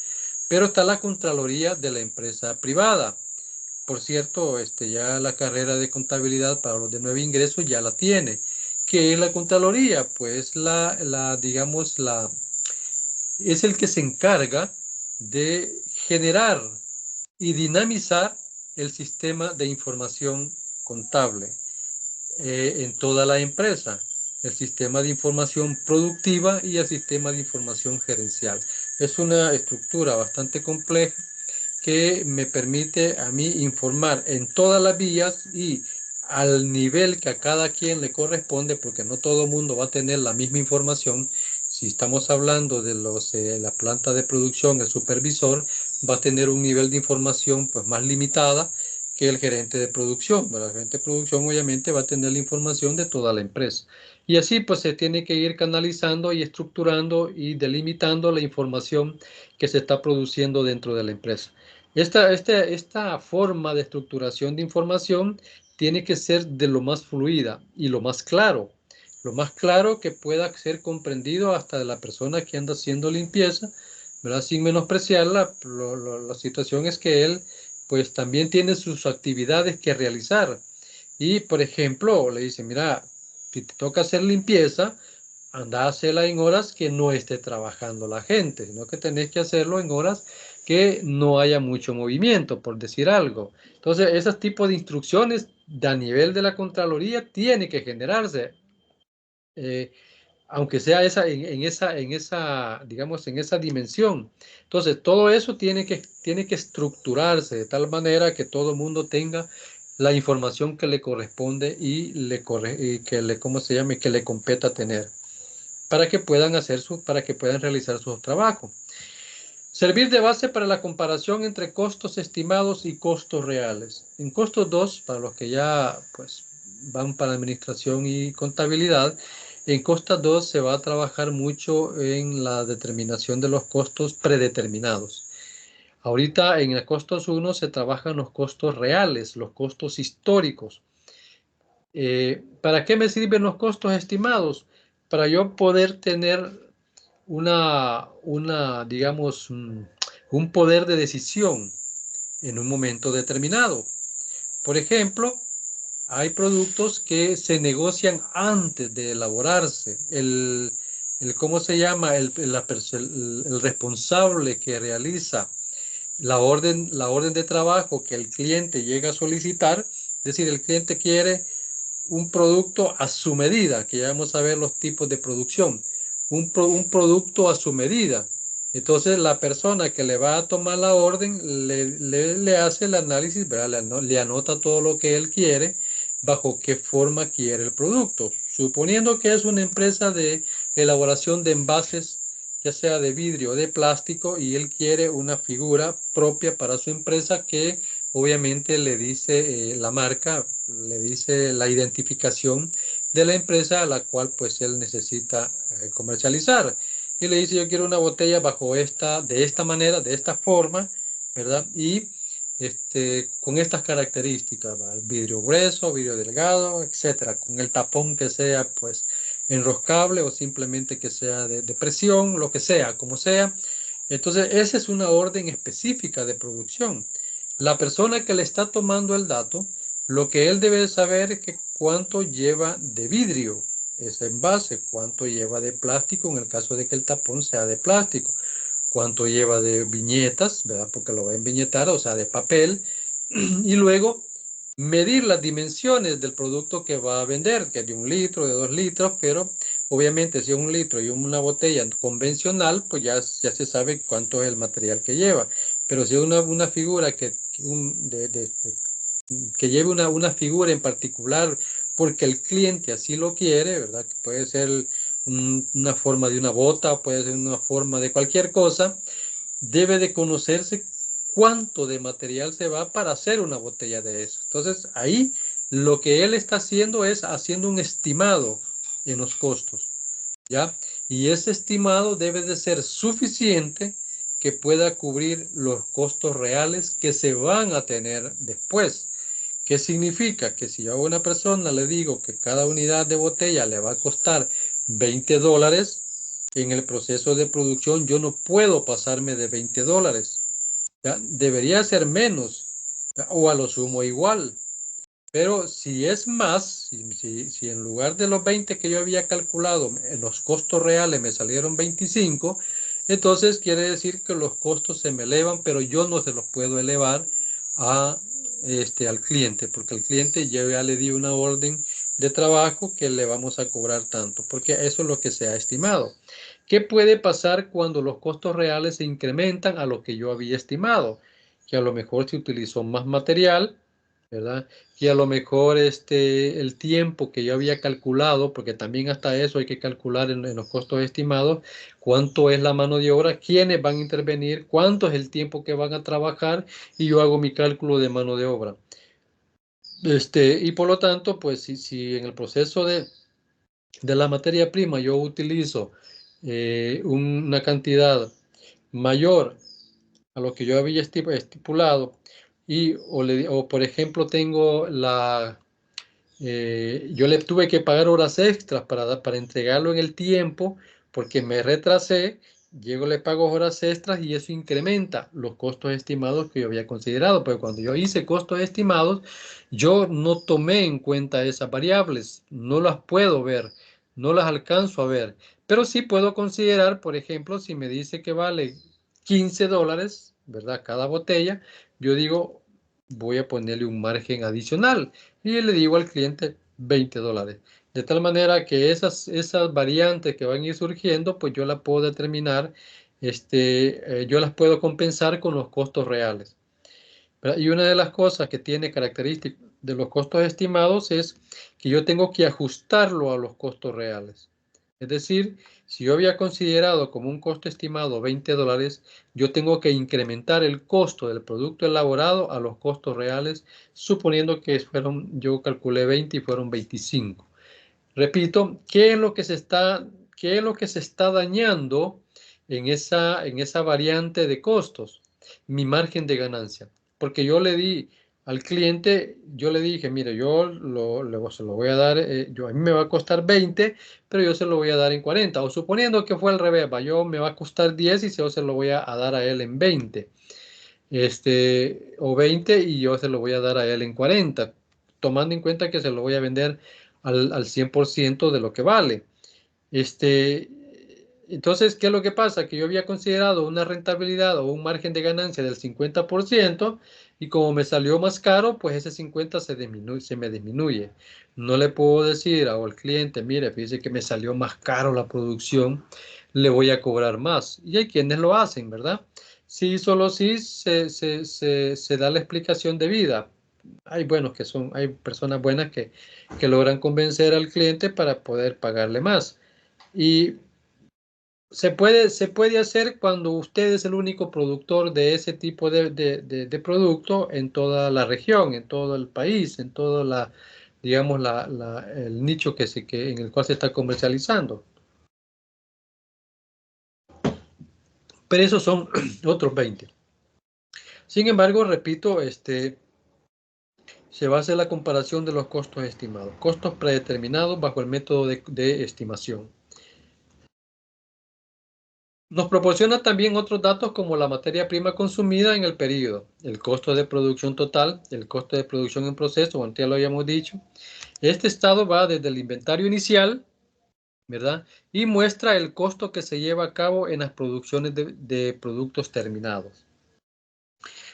Pero está la Contraloría de la empresa privada. Por cierto, ya la carrera de contabilidad para los de nuevo ingreso ya la tiene. ¿Qué es la Contraloría? Pues digamos, es el que se encarga de generar y dinamizar el sistema de información contable en toda la empresa, el sistema de información productiva y el sistema de información gerencial. es una estructura bastante compleja que me permite a mí informar en todas las vías y al nivel que a cada quien le corresponde, porque no todo el mundo va a tener la misma información. Si estamos hablando de la planta de producción, el supervisor va a tener un nivel de información pues más limitada que el gerente de producción. Bueno, el gerente de producción obviamente va a tener la información de toda la empresa. Y así pues se tiene que ir canalizando y estructurando y delimitando la información que se está produciendo dentro de la empresa. Esta forma de estructuración de información tiene que ser de lo más fluida y lo más claro que pueda ser comprendido hasta de la persona que anda haciendo limpieza, ¿verdad? Sin menospreciarla, la situación es que él pues también tiene sus actividades que realizar. Y por ejemplo, le dice, mira, si te toca hacer limpieza, anda a hacerla en horas que no esté trabajando la gente, sino que tenés que hacerlo en horas que no haya mucho movimiento, por decir algo. Entonces, esos tipos de instrucciones a nivel de la Contraloría tiene que generarse, eh, aunque sea digamos, en esa dimensión. Entonces, todo eso tiene que estructurarse de tal manera que todo el mundo tenga la información que le corresponde y que le, ¿cómo se llama? Que le competa tener para que puedan para que puedan realizar su trabajo. Servir de base para la comparación entre costos estimados y costos reales. En costos 2, para los que ya pues, van para administración y contabilidad, en costos 2 se va a trabajar mucho en la determinación de los costos predeterminados. Ahorita en el costos 1 se trabajan los costos reales, los costos históricos. ¿Para qué me sirven los costos estimados? Para yo poder tener digamos, un poder de decisión en un momento determinado. Por ejemplo, hay productos que se negocian antes de elaborarse. ¿Cómo se llama? El responsable que realiza la orden de trabajo que el cliente llega a solicitar, es decir, el cliente quiere un producto a su medida, que ya vamos a ver los tipos de producción, un producto a su medida. Entonces la persona que le va a tomar la orden le hace el análisis, le anota todo lo que él quiere, bajo qué forma quiere el producto. Suponiendo que es una empresa de elaboración de envases, ya sea de vidrio o de plástico, y él quiere una figura propia para su empresa que obviamente le dice la marca, le dice la identificación de la empresa a la cual pues él necesita comercializar. Y le dice, yo quiero una botella de esta manera, de esta forma, ¿verdad? Y con estas características, ¿va? Vidrio grueso, vidrio delgado, etcétera, con el tapón que sea pues enroscable o simplemente que sea de presión, lo que sea, como sea. Entonces, esa es una orden específica de producción. La persona que le está tomando el dato, lo que él debe saber es que cuánto lleva de vidrio ese envase, cuánto lleva de plástico en el caso de que el tapón sea de plástico, cuánto lleva de viñetas, ¿verdad? Porque lo va a enviñetar, o sea, de papel, y luego medir las dimensiones del producto que va a vender, que es de 1 litro, de 2 litros, pero obviamente si es 1 litro y una botella convencional, pues ya se sabe cuánto es el material que lleva. Pero si es una figura que lleve una figura en particular porque el cliente así lo quiere, ¿verdad? Que puede ser una forma de una bota, puede ser una forma de cualquier cosa, debe de conocerse cuánto de material se va para hacer una botella de eso. Entonces, ahí lo que él está haciendo es haciendo un estimado en los costos, ¿ya? Y ese estimado debe de ser suficiente que pueda cubrir los costos reales que se van a tener después. ¿Qué significa? Que si yo a una persona le digo que cada unidad de botella le va a costar $20, en el proceso de producción yo no puedo pasarme de $20. ¿Ya? Debería ser menos, ¿ya? O a lo sumo igual. Pero si es más, si en lugar de los 20 que yo había calculado, en los costos reales me salieron 25, entonces quiere decir que los costos se me elevan, pero yo no se los puedo elevar a, al cliente, porque el cliente yo ya le di una orden de trabajo que le vamos a cobrar tanto, porque eso es lo que se ha estimado. ¿Qué puede pasar cuando los costos reales se incrementan a lo que yo había estimado? Que a lo mejor se utilizó más material, ¿verdad? Y a lo mejor el tiempo que yo había calculado, porque también hasta eso hay que calcular en los costos estimados, cuánto es la mano de obra, quiénes van a intervenir, cuánto es el tiempo que van a trabajar, y yo hago mi cálculo de mano de obra. Y por lo tanto, pues si en el proceso de la materia prima yo utilizo una cantidad mayor a lo que yo había estipulado, o por ejemplo tengo yo le tuve que pagar horas extras para entregarlo en el tiempo porque me retrasé, llego, le pago horas extras y eso incrementa los costos estimados que yo había considerado, porque cuando yo hice costos estimados, yo no tomé en cuenta esas variables, no las puedo ver, no las alcanzo a ver, pero sí puedo considerar, por ejemplo, si me dice que vale $15, ¿verdad? Cada botella, yo digo, voy a ponerle un margen adicional y le digo al cliente $20. De tal manera que esas variantes que van a ir surgiendo, pues yo las puedo determinar, yo las puedo compensar con los costos reales, ¿verdad? Y una de las cosas que tiene característica de los costos estimados es que yo tengo que ajustarlo a los costos reales. Es decir, si yo había considerado como un costo estimado $20, yo tengo que incrementar el costo del producto elaborado a los costos reales, suponiendo que yo calculé 20 y fueron 25. Repito, qué es lo que se está dañando en esa variante de costos? Mi margen de ganancia. Porque yo le di al cliente, yo le dije, mire, se lo voy a dar, a mí me va a costar 20, pero yo se lo voy a dar en 40. O suponiendo que fue al revés, me va a costar 10 y yo se lo voy a dar a él en 20. O 20 y yo se lo voy a dar a él en 40, tomando en cuenta que se lo voy a vender al 100% de lo que vale. Entonces, ¿qué es lo que pasa? Que yo había considerado una rentabilidad o un margen de ganancia del 50% y como me salió más caro, pues ese 50 se me disminuye. No le puedo decir al cliente, mire, fíjese que me salió más caro la producción, le voy a cobrar más. Y hay quienes lo hacen, ¿verdad? Sí, solo sí se da la explicación debida. Hay personas buenas que logran convencer al cliente para poder pagarle más. Y se puede hacer cuando usted es el único productor de ese tipo de producto en toda la región, en todo el país, en todo digamos, el nicho en el cual se está comercializando. Pero esos son otros 20. Sin embargo, repito, se va a hacer la comparación de los costos estimados, costos predeterminados bajo el método de estimación. Nos proporciona también otros datos como la materia prima consumida en el periodo, el costo de producción total, el costo de producción en proceso, antes ya lo habíamos dicho. Este estado va desde el inventario inicial, ¿verdad? Y muestra el costo que se lleva a cabo en las producciones de productos terminados,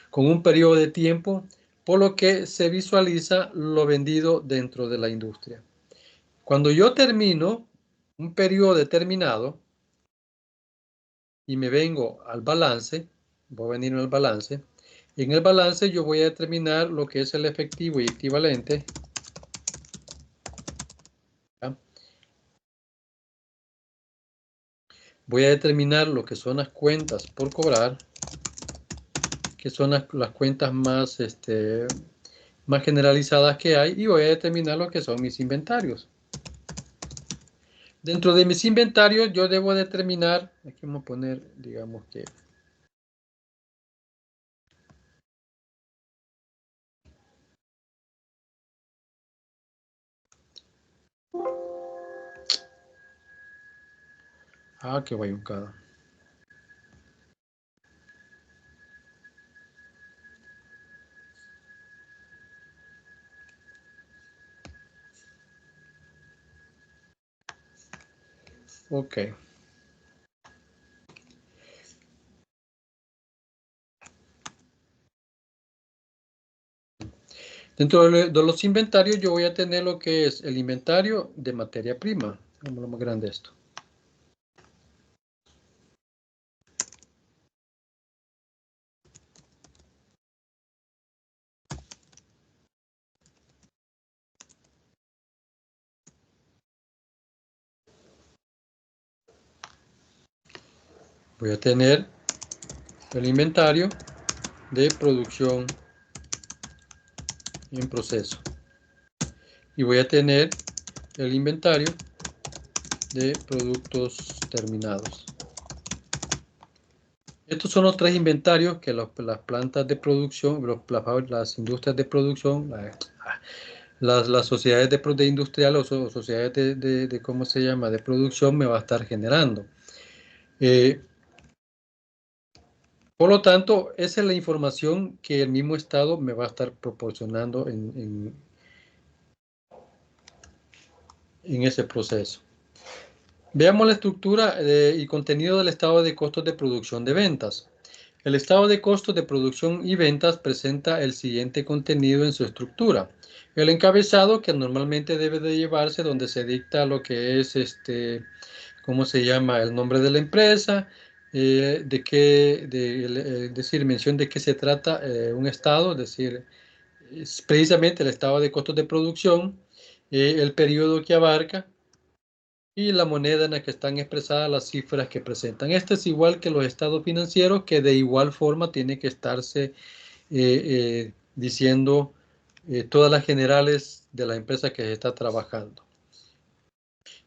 con un periodo de tiempo, por lo que se visualiza lo vendido dentro de la industria. Cuando yo termino un periodo determinado y me vengo al balance, voy a venir al balance, y en el balance yo voy a determinar lo que es el efectivo y equivalente. ¿Ya? Voy a determinar lo que son las cuentas por cobrar, que son las cuentas más generalizadas que hay, y voy a determinar lo que son mis inventarios. Dentro de mis inventarios yo debo determinar, aquí vamos a poner, digamos que que vaya un cada. Ok. Dentro de los inventarios yo voy a tener lo que es el inventario de materia prima. Vamos a lo más grande esto. Voy a tener el inventario de producción en proceso. Y voy a tener el inventario de productos terminados. Estos son los tres inventarios que las plantas de producción, las industrias de producción, las sociedades de industrial o sociedades de ¿cómo se llama?, de producción me va a estar generando. Por lo tanto, esa es la información que el mismo Estado me va a estar proporcionando en ese proceso. Veamos la estructura y contenido del estado de costos de producción de ventas. El estado de costos de producción y ventas presenta el siguiente contenido en su estructura. El encabezado, que normalmente debe de llevarse, donde se dicta lo que es ¿cómo se llama?, el nombre de la empresa, decir, mención de qué se trata un estado, es decir, es precisamente el estado de costos de producción, el periodo que abarca y la moneda en la que están expresadas las cifras que presentan. Este es igual que los estados financieros, que de igual forma tiene que estarse diciendo todas las generales de la empresa que se está trabajando.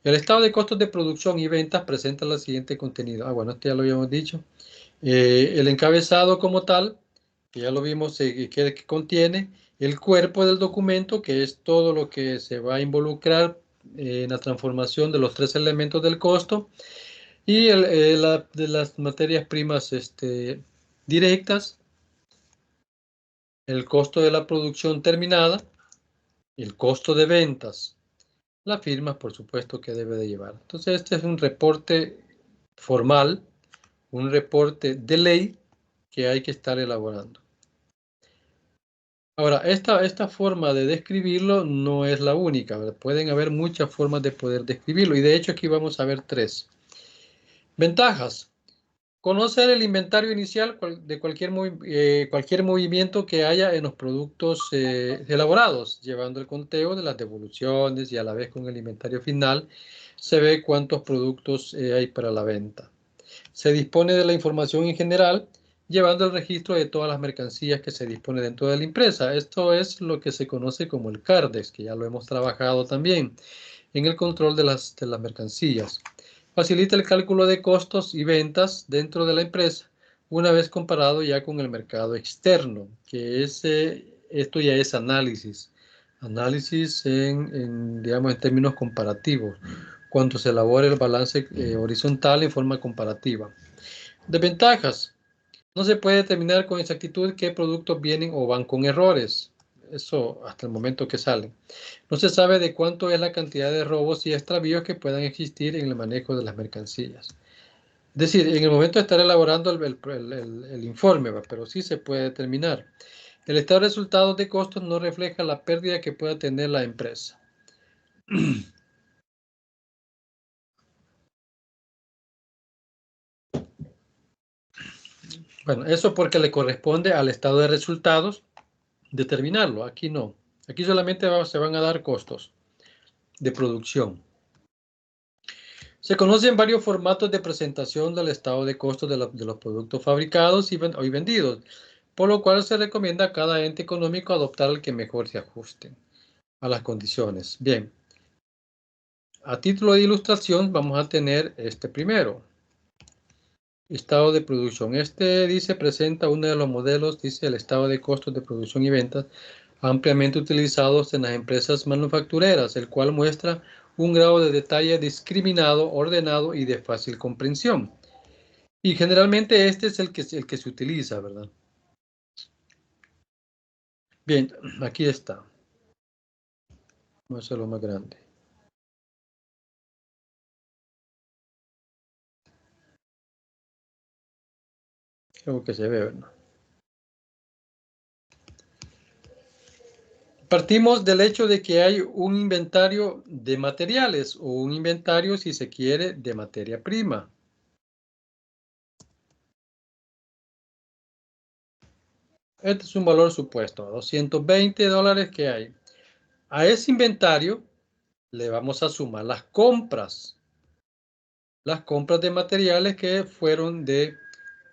El estado de costos de producción y ventas presenta el siguiente contenido. Bueno, este ya lo habíamos dicho. El encabezado como tal, que ya lo vimos, que contiene el cuerpo del documento, que es todo lo que se va a involucrar en la transformación de los tres elementos del costo, y de las materias primas directas, el costo de la producción terminada, el costo de ventas, la firma, por supuesto, que debe de llevar. Entonces, este es un reporte formal, un reporte de ley que hay que estar elaborando. Ahora, esta forma de describirlo no es la única, ¿verdad? Pueden haber muchas formas de poder describirlo, y de hecho aquí vamos a ver tres. Ventajas. Conocer el inventario inicial de cualquier movimiento que haya en los productos elaborados, llevando el conteo de las devoluciones, y a la vez con el inventario final se ve cuántos productos hay para la venta. Se dispone de la información en general, llevando el registro de todas las mercancías que se dispone dentro de la empresa. Esto es lo que se conoce como el CARDEX, que ya lo hemos trabajado también en el control de las mercancías. Facilita el cálculo de costos y ventas dentro de la empresa, una vez comparado ya con el mercado externo, que esto ya es análisis. Análisis digamos, en términos comparativos, cuando se elabora el balance horizontal en forma comparativa. Desventajas. No se puede determinar con exactitud qué productos vienen o van con errores. Eso hasta el momento que salen. No se sabe de cuánto es la cantidad de robos y extravíos que puedan existir en el manejo de las mercancías. Es decir, en el momento de estar elaborando el informe, pero sí se puede determinar. El estado de resultados de costos no refleja la pérdida que pueda tener la empresa. Bueno, eso porque le corresponde al estado de resultados determinarlo. Aquí no. Aquí solamente se van a dar costos de producción. Se conocen varios formatos de presentación del estado de costos de los productos fabricados y vendidos, por lo cual se recomienda a cada ente económico adoptar el que mejor se ajuste a las condiciones. Bien, a título de ilustración vamos a tener este primero. Estado de producción. Dice, presenta uno de los modelos, dice el estado de costos de producción y ventas ampliamente utilizados en las empresas manufactureras, el cual muestra un grado de detalle discriminado, ordenado y de fácil comprensión. Y generalmente este es el que se utiliza, ¿verdad? Bien, aquí está. Vamos a hacerlo más grande. Creo que se ve, ¿verdad? Partimos del hecho de que hay un inventario de materiales o un inventario, si se quiere, de materia prima. Este es un valor supuesto, $220 que hay. A ese inventario le vamos a sumar las compras. las compras de materiales que fueron de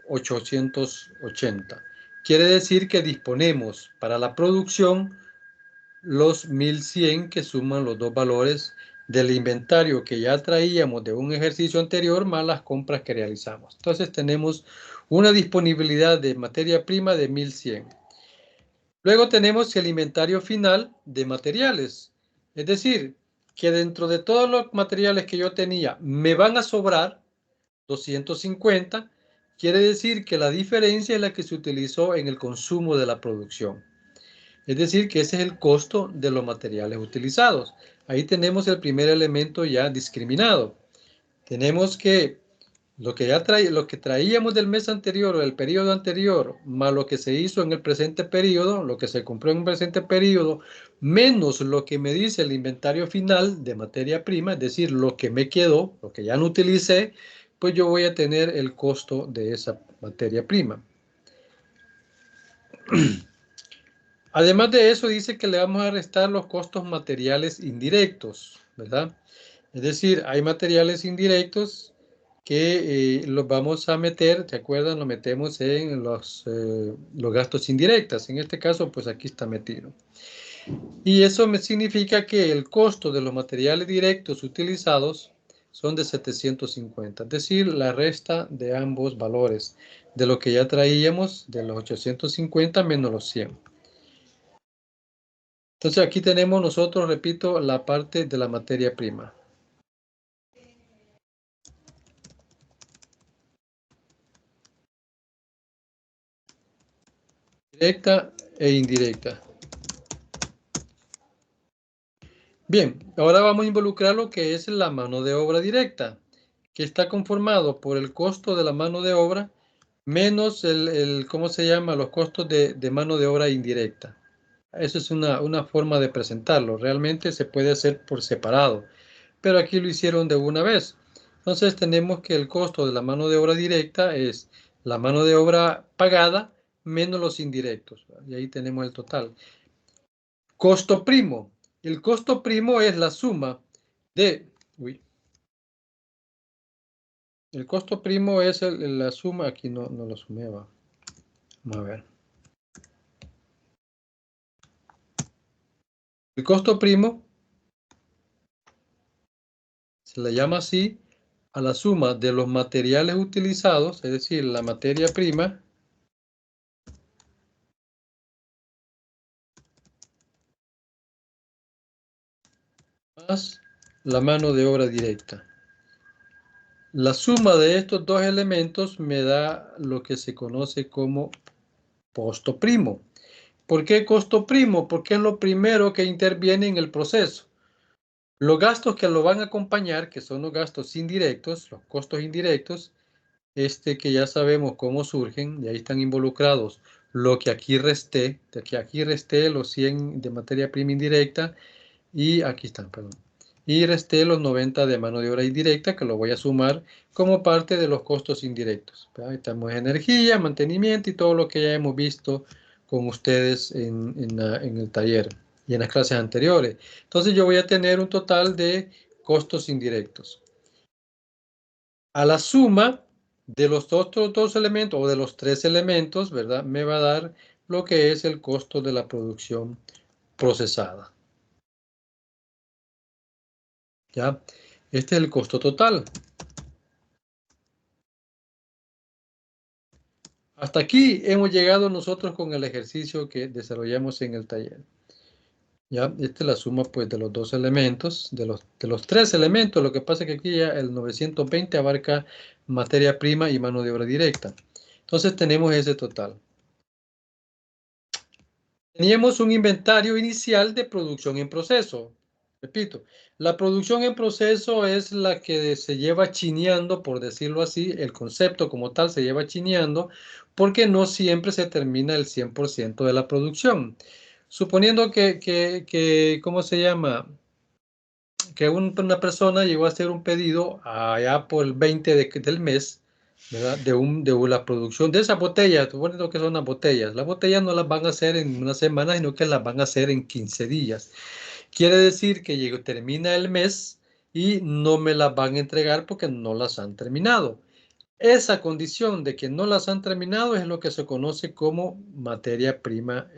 880. Quiere decir que disponemos para la producción los 1100 que suman los dos valores del inventario que ya traíamos de un ejercicio anterior más las compras que realizamos. Entonces tenemos una disponibilidad de materia prima de 1100. Luego tenemos el inventario final de materiales. Es decir, que dentro de todos los materiales que yo tenía me van a sobrar 250. Quiere decir que la diferencia es la que se utilizó en el consumo de la producción. Es decir, que ese es el costo de los materiales utilizados. Ahí tenemos el primer elemento ya discriminado. Tenemos que lo que traíamos del mes anterior o del periodo anterior, más lo que se hizo en el presente periodo, lo que se compró en el presente periodo, menos lo que me dice el inventario final de materia prima, es decir, lo que me quedó, lo que ya no utilicé, pues yo voy a tener el costo de esa materia prima. Además de eso, dice que le vamos a restar los costos materiales indirectos, ¿verdad? Es decir, hay materiales indirectos que los vamos a meter, ¿te acuerdan? Lo metemos en los gastos indirectos. En este caso, pues aquí está metido. Y eso me significa que el costo de los materiales directos utilizados son de 750, es decir, la resta de ambos valores, de lo que ya traíamos, de los 850 menos los 100. Entonces aquí tenemos nosotros, repito, la parte de la materia prima. Directa e indirecta. Bien, ahora vamos a involucrar lo que es la mano de obra directa, que está conformado por el costo de la mano de obra menos ¿cómo se llama? Los costos de mano de obra indirecta. Eso es una forma de presentarlo. Realmente se puede hacer por separado, pero aquí lo hicieron de una vez. Entonces tenemos que el costo de la mano de obra directa es la mano de obra pagada menos los indirectos. Y ahí tenemos el total. Costo primo. El costo primo es la suma de... El costo primo es la suma... Aquí no lo sumé, va. Vamos a ver. El costo primo se le llama así a la suma de los materiales utilizados, es decir, la materia prima, más la mano de obra directa. La suma de estos dos elementos me da lo que se conoce como costo primo. ¿Por qué costo primo? Porque es lo primero que interviene en el proceso. Los gastos que lo van a acompañar, que son los gastos indirectos, los costos indirectos, que ya sabemos cómo surgen, y ahí están involucrados lo que aquí resté, los 100 de materia prima indirecta, y aquí están, perdón. Y resté los 90 de mano de obra indirecta, que lo voy a sumar como parte de los costos indirectos. Ahí estamos energía, mantenimiento y todo lo que ya hemos visto con ustedes en el taller y en las clases anteriores. Entonces yo voy a tener un total de costos indirectos. A la suma de los otros dos elementos o de los tres elementos, ¿verdad? Me va a dar lo que es el costo de la producción procesada. ¿Ya? Este es el costo total. Hasta aquí hemos llegado nosotros con el ejercicio que desarrollamos en el taller. ¿Ya? Esta es la suma pues de los dos elementos, de los tres elementos. Lo que pasa es que aquí ya el 920 abarca materia prima y mano de obra directa. Entonces tenemos ese total. Teníamos un inventario inicial de producción en proceso. Repito, la producción en proceso es la que se lleva chineando, por decirlo así, el concepto como tal se lleva chineando, porque no siempre se termina el 100% de la producción. Suponiendo ¿cómo se llama? Que una persona llegó a hacer un pedido allá por el 20 del mes, ¿verdad? De la producción de esas botellas, suponiendo que son las botellas. Las botellas no las van a hacer en una semana, sino que las van a hacer en 15 días. Quiere decir que termina el mes y no me las van a entregar porque no las han terminado. Esa condición de que no las han terminado es lo que se conoce como materia prima,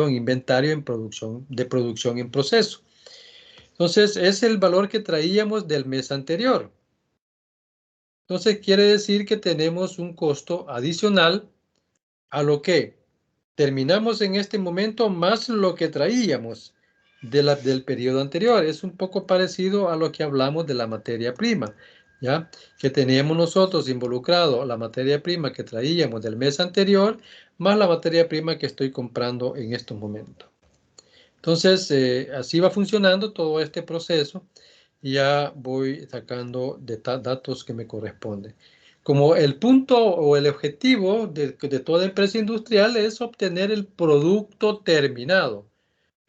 inventario en producción, de producción en proceso. Entonces, es el valor que traíamos del mes anterior. Entonces, quiere decir que tenemos un costo adicional a lo que terminamos en este momento más lo que traíamos del periodo anterior. Es un poco parecido a lo que hablamos de la materia prima, ¿ya? Que teníamos nosotros involucrado la materia prima que traíamos del mes anterior, más la materia prima que estoy comprando en estos momentos. Entonces, así va funcionando todo este proceso y ya voy sacando datos que me corresponden. Como el punto o el objetivo de toda empresa industrial es obtener el producto terminado.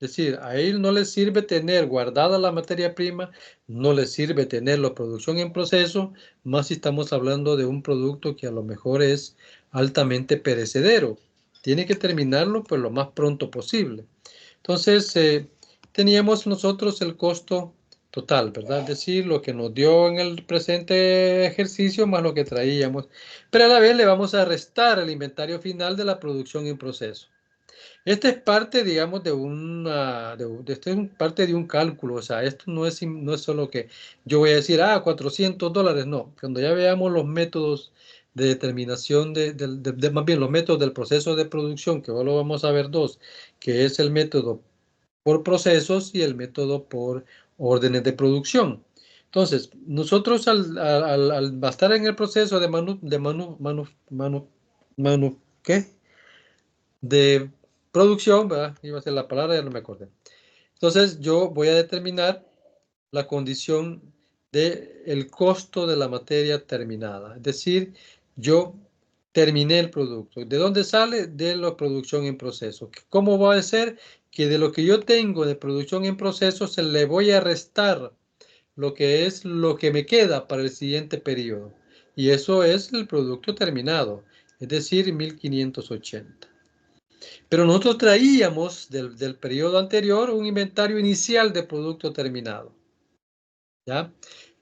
Es decir, a él no le sirve tener guardada la materia prima, no le sirve tener la producción en proceso, más si estamos hablando de un producto que a lo mejor es altamente perecedero. Tiene que terminarlo pues lo más pronto posible. Entonces, teníamos nosotros el costo total, ¿verdad? Es decir, lo que nos dio en el presente ejercicio más lo que traíamos. Pero a la vez le vamos a restar el inventario final de la producción en proceso. Este es parte, digamos, esto es parte de un cálculo. O sea, esto no es solo que yo voy a decir, $400. No, cuando ya veamos los métodos de determinación más bien los métodos del proceso de producción, que ahora lo vamos a ver dos, que es el método por procesos y el método por órdenes de producción. Entonces, nosotros al estar en el proceso ¿qué? De producción, ¿verdad? Iba a ser la palabra, ya no me acordé. Entonces, yo voy a determinar la condición del costo de la materia terminada. Es decir, yo terminé el producto. ¿De dónde sale? De la producción en proceso. ¿Cómo va a ser? Que de lo que yo tengo de producción en proceso se le voy a restar lo que es lo que me queda para el siguiente periodo. Y eso es el producto terminado, es decir, 1580. Pero nosotros traíamos del periodo anterior un inventario inicial de producto terminado. ¿Ya?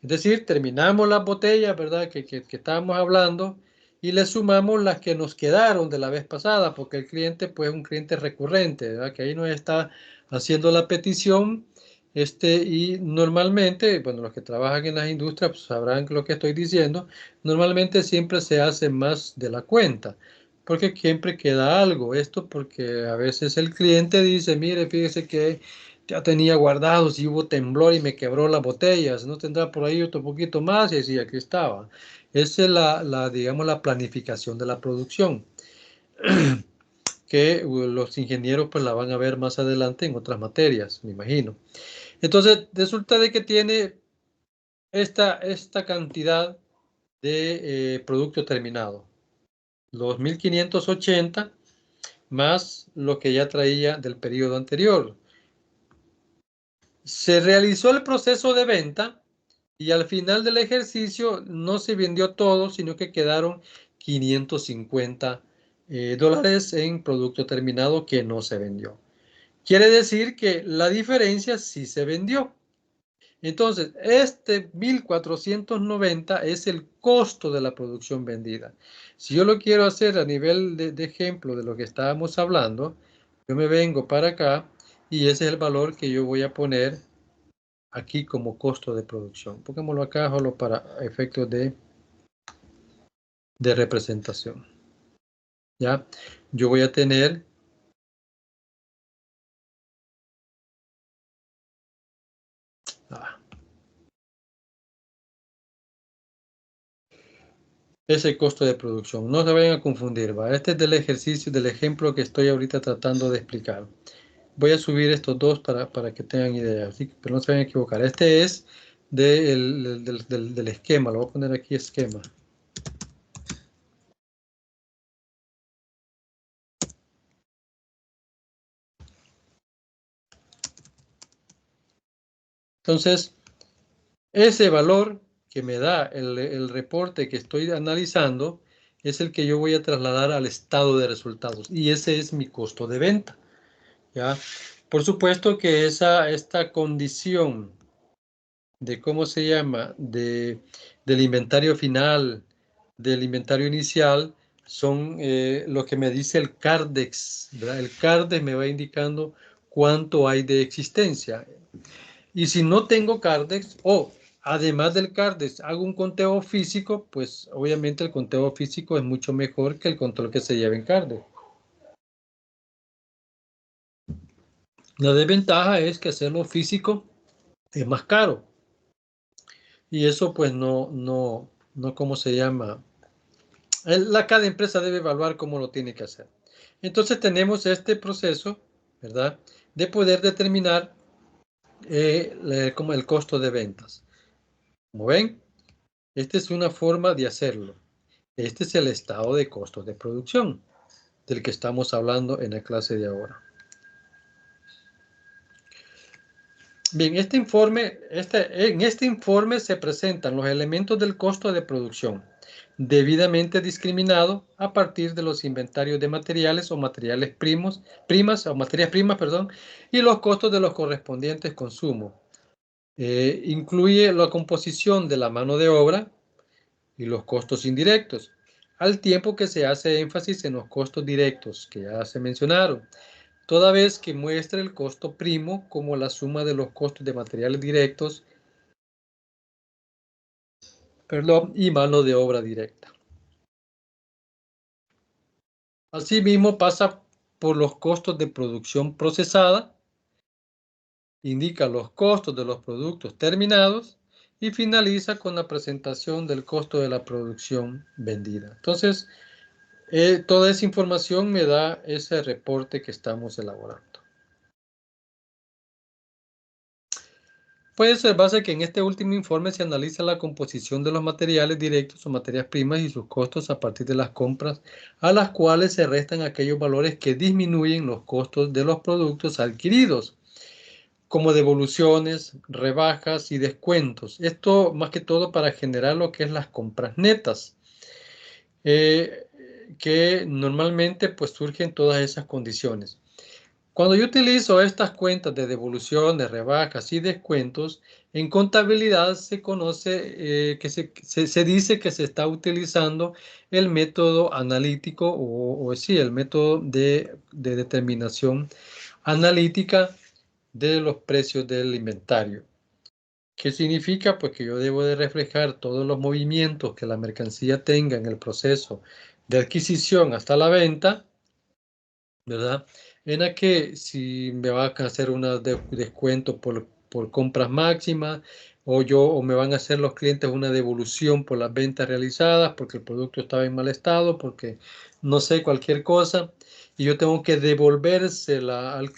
Es decir, terminamos las botellas, ¿verdad? Que estábamos hablando y le sumamos las que nos quedaron de la vez pasada, porque el cliente, pues, es un cliente recurrente, ¿verdad? Que ahí nos está haciendo la petición, y normalmente, bueno, los que trabajan en las industrias pues, sabrán lo que estoy diciendo, normalmente siempre se hace más de la cuenta, porque siempre queda algo. Esto porque a veces el cliente dice, mire, fíjese que ya tenía guardados y hubo temblor y me quebró las botellas, no tendrá por ahí otro poquito más, y sí, aquí estaba. Esa es digamos, la planificación de la producción, que los ingenieros pues la van a ver más adelante en otras materias, me imagino. Entonces, resulta de que tiene esta cantidad de producto terminado, los 1580 más lo que ya traía del periodo anterior. Se realizó el proceso de venta y al final del ejercicio no se vendió todo, sino que quedaron 550 dólares en producto terminado que no se vendió. Quiere decir que la diferencia sí se vendió. Entonces, 1490 es el costo de la producción vendida. Si yo lo quiero hacer a nivel de ejemplo de lo que estábamos hablando, yo me vengo para acá y ese es el valor que yo voy a poner aquí como costo de producción. Pongámoslo acá solo para efectos de representación. ¿Ya? Yo voy a tener ese costo de producción. No se vayan a confundir, ¿va? Este es del ejercicio, del ejemplo que estoy ahorita tratando de explicar. Voy a subir estos dos para que tengan idea, ¿sí? Pero no se vayan a equivocar. Este es del esquema, lo voy a poner aquí esquema. Entonces, ese valor que me da el reporte que estoy analizando es el que yo voy a trasladar al estado de resultados y ese es mi costo de venta. ¿Ya? Por supuesto que esta condición ¿cómo se llama? Del inventario final, del inventario inicial, son lo que me dice el Cardex, ¿verdad? El Cardex me va indicando cuánto hay de existencia. Y si no tengo Cardex, o además del Cardex hago un conteo físico, pues obviamente el conteo físico es mucho mejor que el control que se lleva en Cardex. La desventaja es que hacerlo físico es más caro. Y eso pues no, ¿cómo se llama? Cada empresa debe evaluar cómo lo tiene que hacer. Entonces tenemos este proceso, ¿verdad? De poder determinar como el costo de ventas. Como ven, esta es una forma de hacerlo. Este es el estado de costos de producción del que estamos hablando en la clase de ahora. Bien, en este informe se presentan los elementos del costo de producción, debidamente discriminado a partir de los inventarios de materiales o materiales primas o materias primas, perdón, y los costos de los correspondientes consumos. Incluye la composición de la mano de obra y los costos indirectos, al tiempo que se hace énfasis en los costos directos que ya se mencionaron, toda vez que muestra el costo primo como la suma de los costos de materiales directos, perdón, y mano de obra directa. Asimismo, pasa por los costos de producción procesada, indica los costos de los productos terminados y finaliza con la presentación del costo de la producción vendida. Entonces, toda esa información me da ese reporte que estamos elaborando. Puede observarse que en este último informe se analiza la composición de los materiales directos o materias primas y sus costos a partir de las compras, a las cuales se restan aquellos valores que disminuyen los costos de los productos adquiridos, como devoluciones, rebajas y descuentos. Esto más que todo para generar lo que es las compras netas, que normalmente pues surgen todas esas condiciones. Cuando yo utilizo estas cuentas de devoluciones, rebajas y descuentos, en contabilidad se conoce que se dice que se está utilizando el método analítico o sí, el método de determinación analítica de los precios del inventario. ¿Qué significa? Pues que yo debo de reflejar todos los movimientos que la mercancía tenga en el proceso de adquisición hasta la venta, ¿verdad? En la que si me van a hacer un descuento por compras máximas o me van a hacer los clientes una devolución por las ventas realizadas porque el producto estaba en mal estado, porque no sé, cualquier cosa, y yo tengo que devolvérsela al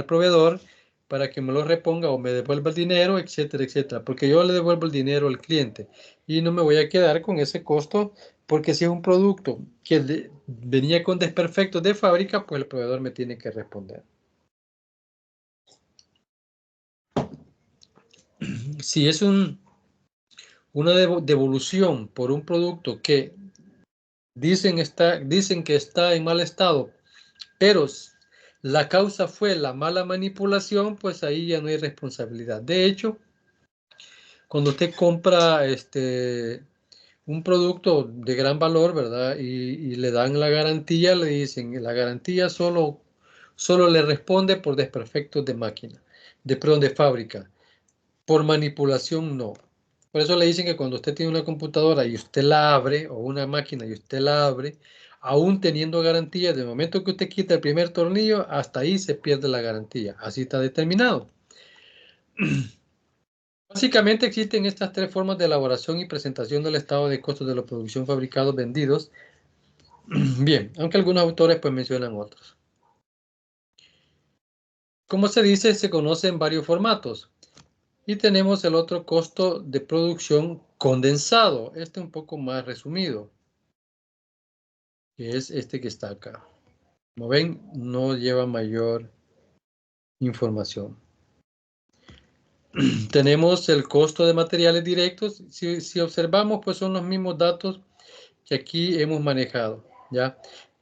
proveedor para que me lo reponga o me devuelva el dinero, etcétera, etcétera, porque yo le devuelvo el dinero al cliente y no me voy a quedar con ese costo, porque si es un producto que venía con desperfectos de fábrica, pues el proveedor me tiene que responder. Si es una devolución por un producto que dicen que está en mal estado, pero la causa fue la mala manipulación, pues ahí ya no hay responsabilidad. De hecho, cuando usted compra un producto de gran valor, ¿verdad? Y le dan la garantía, le dicen, la garantía solo le responde por desperfectos de máquina, perdón, de fábrica. Por manipulación, no. Por eso le dicen que cuando usted tiene una computadora y usted la abre, o una máquina y usted la abre, aún teniendo garantía, de momento que usted quita el primer tornillo, hasta ahí se pierde la garantía. Así está determinado. Básicamente existen estas tres formas de elaboración y presentación del estado de costos de la producción fabricados vendidos. Bien, aunque algunos autores pues mencionan otros. Como se dice, se conocen varios formatos. Y tenemos el otro costo de producción condensado. Este un poco más resumido, que es este que está acá. Como ven, no lleva mayor información. Tenemos el costo de materiales directos. Si observamos, pues son los mismos datos que aquí hemos manejado, ¿ya?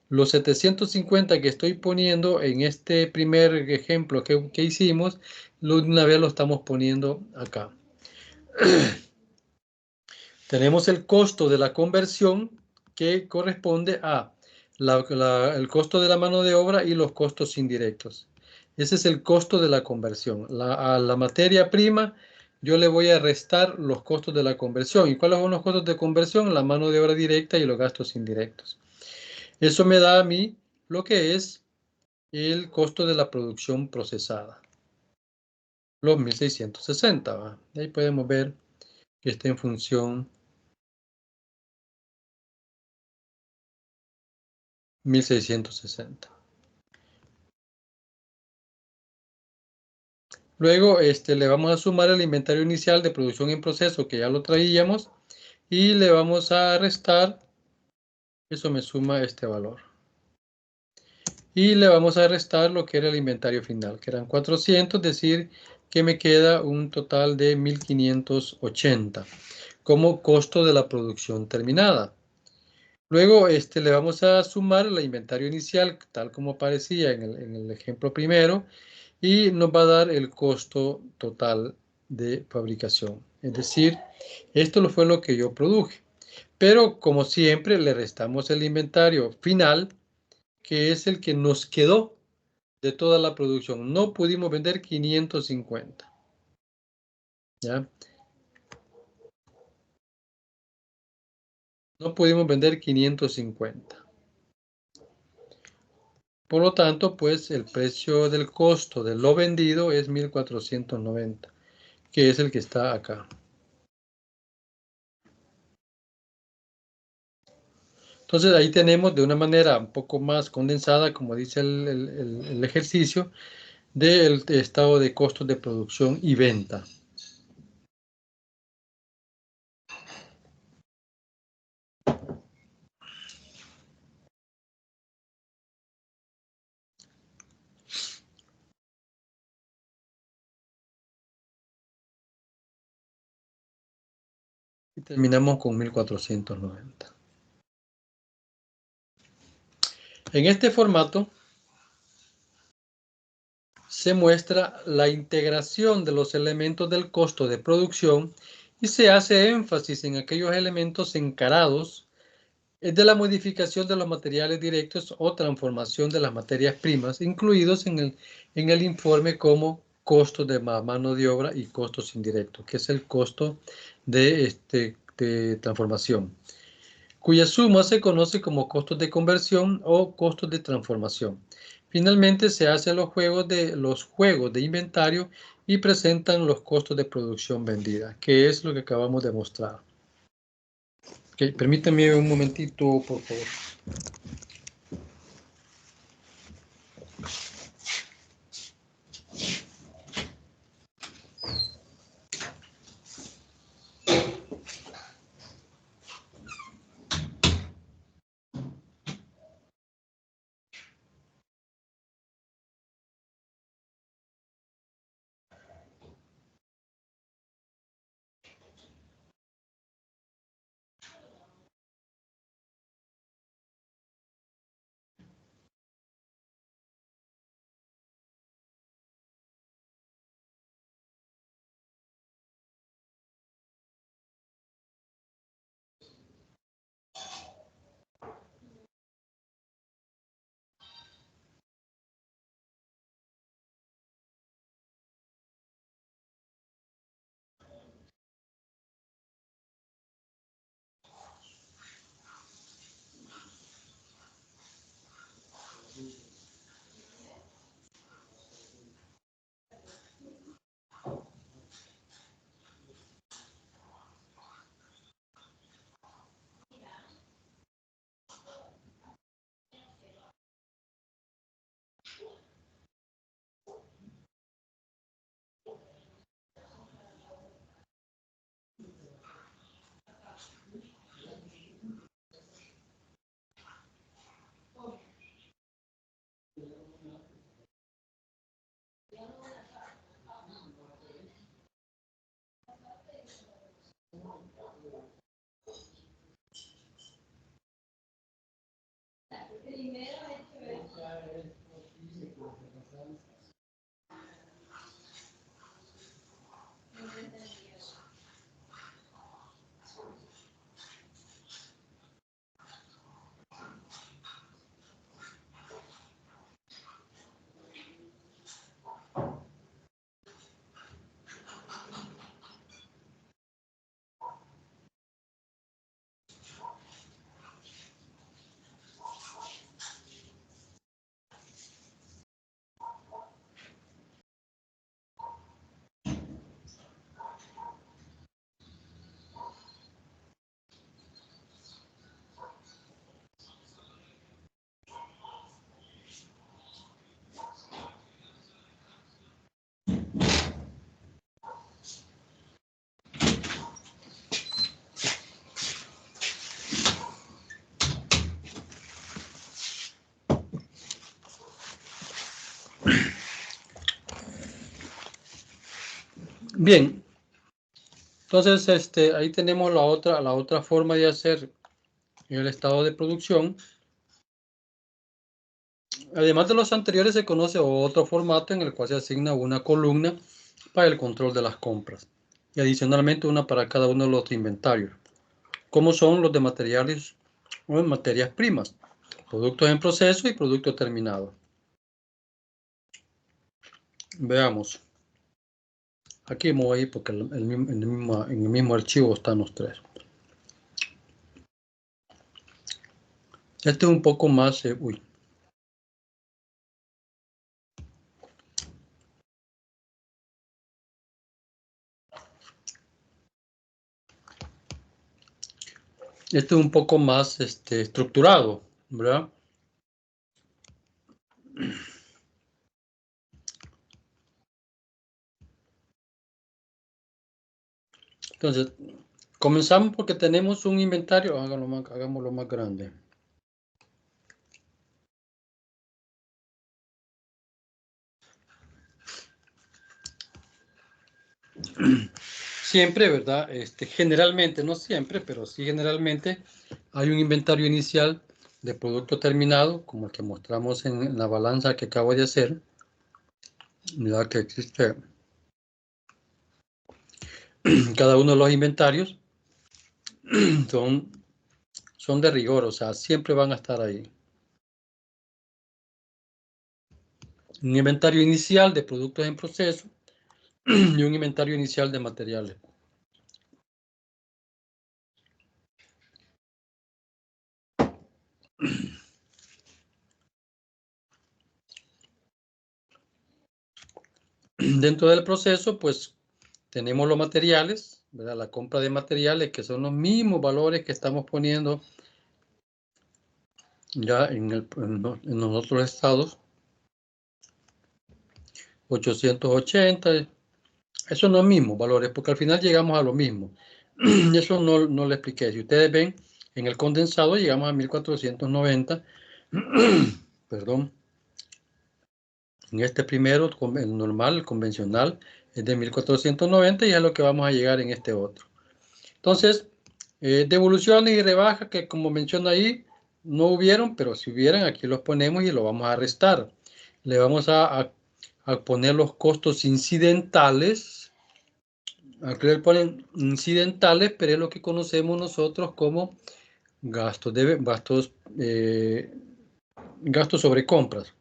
Los 750 que estoy poniendo en este primer ejemplo que hicimos, una vez lo estamos poniendo acá. Tenemos el costo de la conversión que corresponde a el costo de la mano de obra y los costos indirectos. Ese es el costo de la conversión. A la materia prima yo le voy a restar los costos de la conversión. ¿Y cuáles son los costos de conversión? La mano de obra directa y los gastos indirectos. Eso me da a mí lo que es el costo de la producción procesada. Los 1660. ¿Va? Ahí podemos ver que está en función 1660. Luego le vamos a sumar el inventario inicial de producción en proceso, que ya lo traíamos, y le vamos a restar, eso me suma este valor. Y le vamos a restar lo que era el inventario final, que eran 400, es decir, que me queda un total de 1580 como costo de la producción terminada. Luego le vamos a sumar el inventario inicial, tal como aparecía en el ejemplo primero, y nos va a dar el costo total de fabricación. Es decir, esto fue lo que yo produje. Pero como siempre le restamos el inventario final, que es el que nos quedó de toda la producción. No pudimos vender 550. ¿Ya? No pudimos vender 550. Por lo tanto, pues el precio del costo de lo vendido es 1490, que es el que está acá. Entonces ahí tenemos de una manera un poco más condensada, como dice el ejercicio, del estado de costos de producción y venta. Y terminamos con 1490. En este formato se muestra la integración de los elementos del costo de producción y se hace énfasis en aquellos elementos encarados de la modificación de los materiales directos o transformación de las materias primas, incluidos en el informe como costos de mano de obra y costos indirectos, que es el costo de transformación, cuya suma se conoce como costos de conversión o costos de transformación. Finalmente se hacen los juegos de inventario y presentan los costos de producción vendida, que es lo que acabamos de mostrar. Okay, permítame un momentito, por favor. Bien, entonces ahí tenemos la otra forma de hacer el estado de producción. Además de los anteriores, se conoce otro formato en el cual se asigna una columna para el control de las compras y adicionalmente una para cada uno de los inventarios, como son los de materiales o materias primas, productos en proceso y productos terminados. Veamos. Aquí me voy a ir porque en el mismo archivo están los tres. Este es un poco más... Este es un poco más estructurado, ¿verdad? Entonces, comenzamos porque tenemos un inventario. Hagámoslo más grande. Siempre, ¿verdad? Generalmente, no siempre, pero sí generalmente hay un inventario inicial de producto terminado, como el que mostramos en la balanza que acabo de hacer. Ya que existe cada uno de los inventarios son de rigor, o sea, siempre van a estar ahí. Un inventario inicial de productos en proceso y un inventario inicial de materiales. Dentro del proceso, pues, tenemos los materiales, ¿verdad? La compra de materiales, que son los mismos valores que estamos poniendo ya en los otros estados. 880, esos son los mismos valores, porque al final llegamos a lo mismo. Eso no le expliqué. Si ustedes ven, en el condensado llegamos a 1490. Perdón. En este primero, el normal, el convencional, es de 1490 y es lo que vamos a llegar en este otro. Entonces, devoluciones y rebajas que, como menciona ahí, no hubieron, pero si hubieran, aquí los ponemos y lo vamos a restar. Le vamos a poner los costos incidentales. Aquí le ponen incidentales, pero es lo que conocemos nosotros como gastos sobre compras.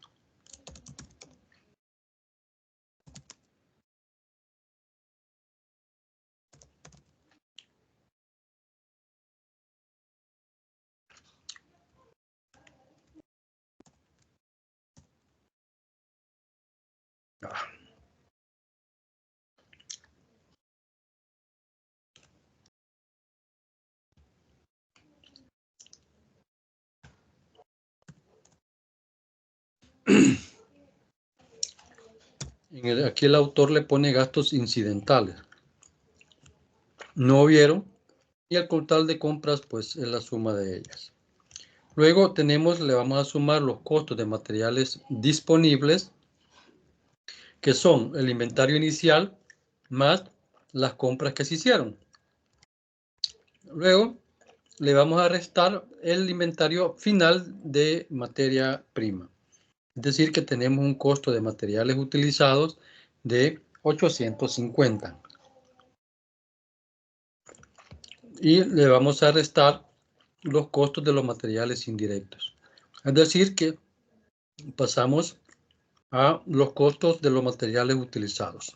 Aquí el autor le pone gastos incidentales. No hubieron, y el total de compras pues es la suma de ellas. Luego le vamos a sumar los costos de materiales disponibles, que son el inventario inicial más las compras que se hicieron. Luego le vamos a restar el inventario final de materia prima. Es decir, que tenemos un costo de materiales utilizados de 850. Y le vamos a restar los costos de los materiales indirectos. Es decir, que pasamos a los costos de los materiales utilizados.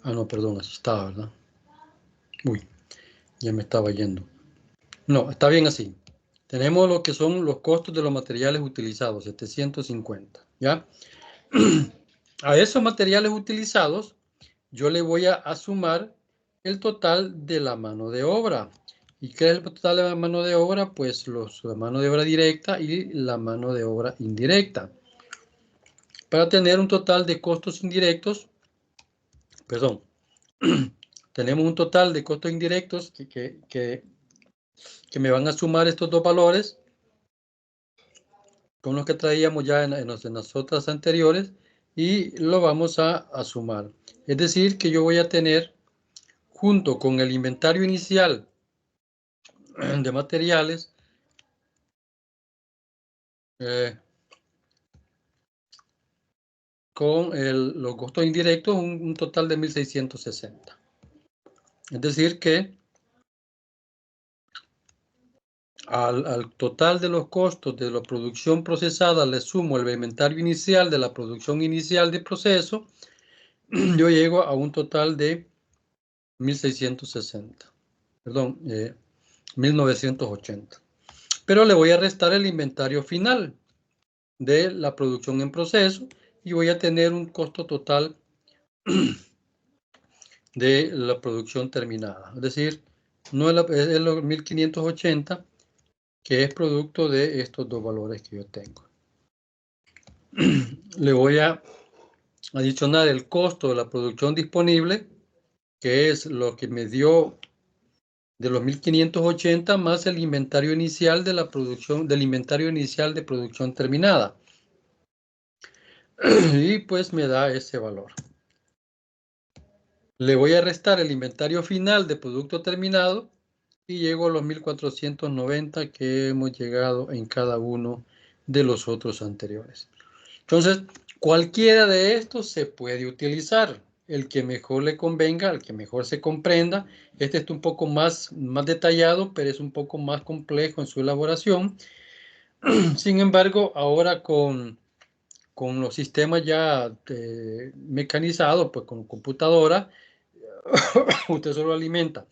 Ah, no, perdón, así estaba, ¿verdad? Uy, ya me estaba yendo. No, está bien así. Tenemos lo que son los costos de los materiales utilizados, 750, ¿ya? A esos materiales utilizados, yo le voy a sumar el total de la mano de obra. ¿Y qué es el total de la mano de obra? Pues la mano de obra directa y la mano de obra indirecta. para tener un total de costos indirectos, perdón, tenemos un total de costos indirectos que me van a sumar estos dos valores con los que traíamos ya en las otras anteriores y lo vamos a sumar. Es decir, que yo voy a tener junto con el inventario inicial de materiales, con los costos indirectos, un total de 1.660. Es decir que al total de los costos de la producción procesada le sumo el inventario inicial de la producción inicial de proceso, yo llego a un total de 1.660. Perdón, 1.980. Pero le voy a restar el inventario final de la producción en proceso y voy a tener un costo total de la producción terminada. Es decir, no es los 1.580, que es producto de estos dos valores que yo tengo. Le voy a adicionar el costo de la producción disponible, que es lo que me dio de los 1.580 más el inventario inicial de la producción, del inventario inicial de producción terminada. Y pues me da ese valor. Le voy a restar el inventario final de producto terminado y llego a los 1.490 que hemos llegado en cada uno de los otros anteriores. Entonces, cualquiera de estos se puede utilizar. El que mejor le convenga, el que mejor se comprenda. Este es un poco más detallado, pero es un poco más complejo en su elaboración. Sin embargo, ahora con los sistemas ya mecanizados, pues con computadora, usted solo alimenta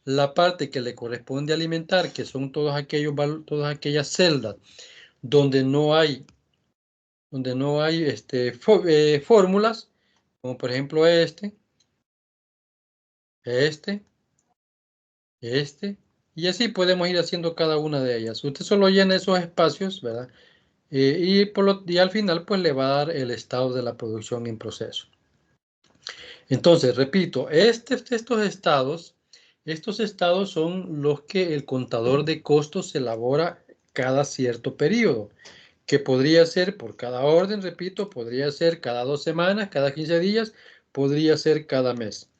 la parte que le corresponde alimentar, que son todas aquellas celdas donde no hay fórmulas, como por ejemplo este, y así podemos ir haciendo cada una de ellas. Usted solo llena esos espacios, ¿verdad? Y al final pues le va a dar el estado de la producción en proceso. Entonces, repito, estos estados son los que el contador de costos elabora cada cierto periodo, que podría ser por cada orden, repito, podría ser cada 2 semanas, cada 15 días, podría ser cada mes.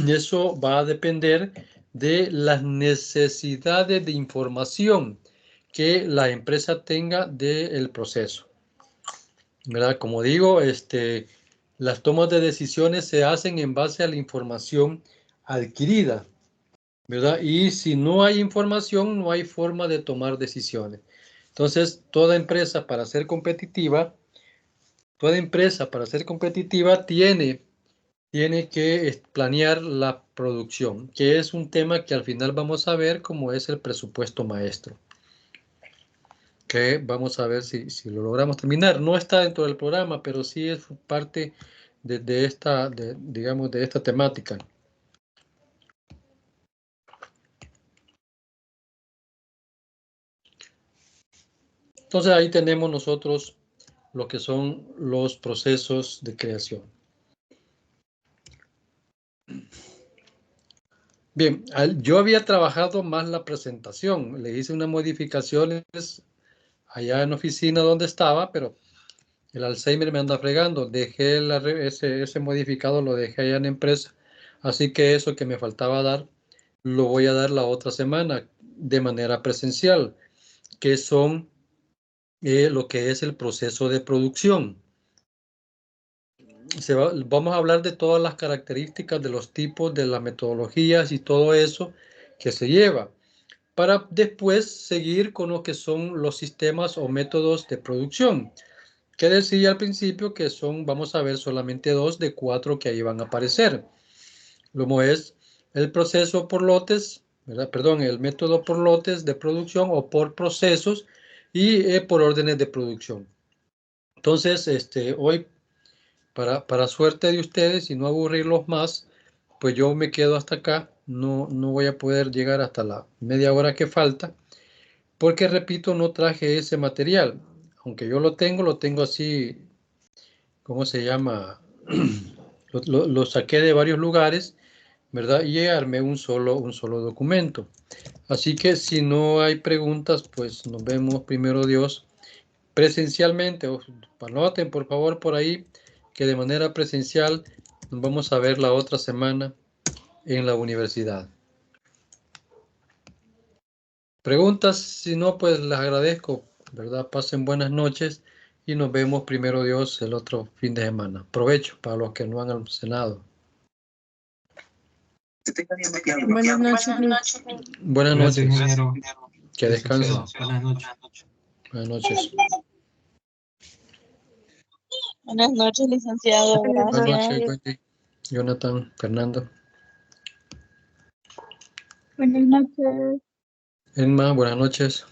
Eso va a depender de las necesidades de información que la empresa tenga del proceso, ¿verdad? Como digo, las tomas de decisiones se hacen en base a la información adquirida, ¿verdad? Y si no hay información, no hay forma de tomar decisiones. Entonces, toda empresa para ser competitiva tiene que planear la producción, que es un tema que al final vamos a ver como es el presupuesto maestro, que vamos a ver si lo logramos terminar. No está dentro del programa, pero sí es parte de esta temática. Entonces ahí tenemos nosotros lo que son los procesos de creación. Bien, yo había trabajado más la presentación, le hice unas modificaciones allá en la oficina donde estaba, pero el Alzheimer me anda fregando. Dejé ese modificado, lo dejé allá en la empresa, así que eso que me faltaba dar, lo voy a dar la otra semana de manera presencial, que son lo que es el proceso de producción. Vamos a hablar de todas las características de los tipos, de las metodologías y todo eso que se lleva, para después seguir con lo que son los sistemas o métodos de producción, que decía al principio que vamos a ver solamente 2 de 4 que ahí van a aparecer. Como es el proceso por lotes, ¿verdad? Perdón, el método por lotes de producción o por procesos y por órdenes de producción. Entonces, hoy, para suerte de ustedes y no aburrirlos más, pues yo me quedo hasta acá. No voy a poder llegar hasta la media hora que falta, porque repito, no traje ese material. Aunque yo lo tengo así ¿cómo se llama? Lo saqué de varios lugares, ¿verdad? Y armé un solo documento. Así que si no hay preguntas, pues nos vemos primero Dios presencialmente. Anoten por favor por ahí que de manera presencial nos vamos a ver la otra semana en la universidad. Preguntas, si no, pues les agradezco, ¿verdad? Pasen buenas noches y nos vemos primero Dios el otro fin de semana. Provecho para los que no han almacenado. Buenas noches, Luis. Buenas Gracias, noches. ingeniero. Que descansen. Buenas noches. Buenas noches. Buenas noches, licenciado. Buenas Gracias. noches, Wendy, Jonathan, Fernando. Buenas noches. Emma, buenas noches.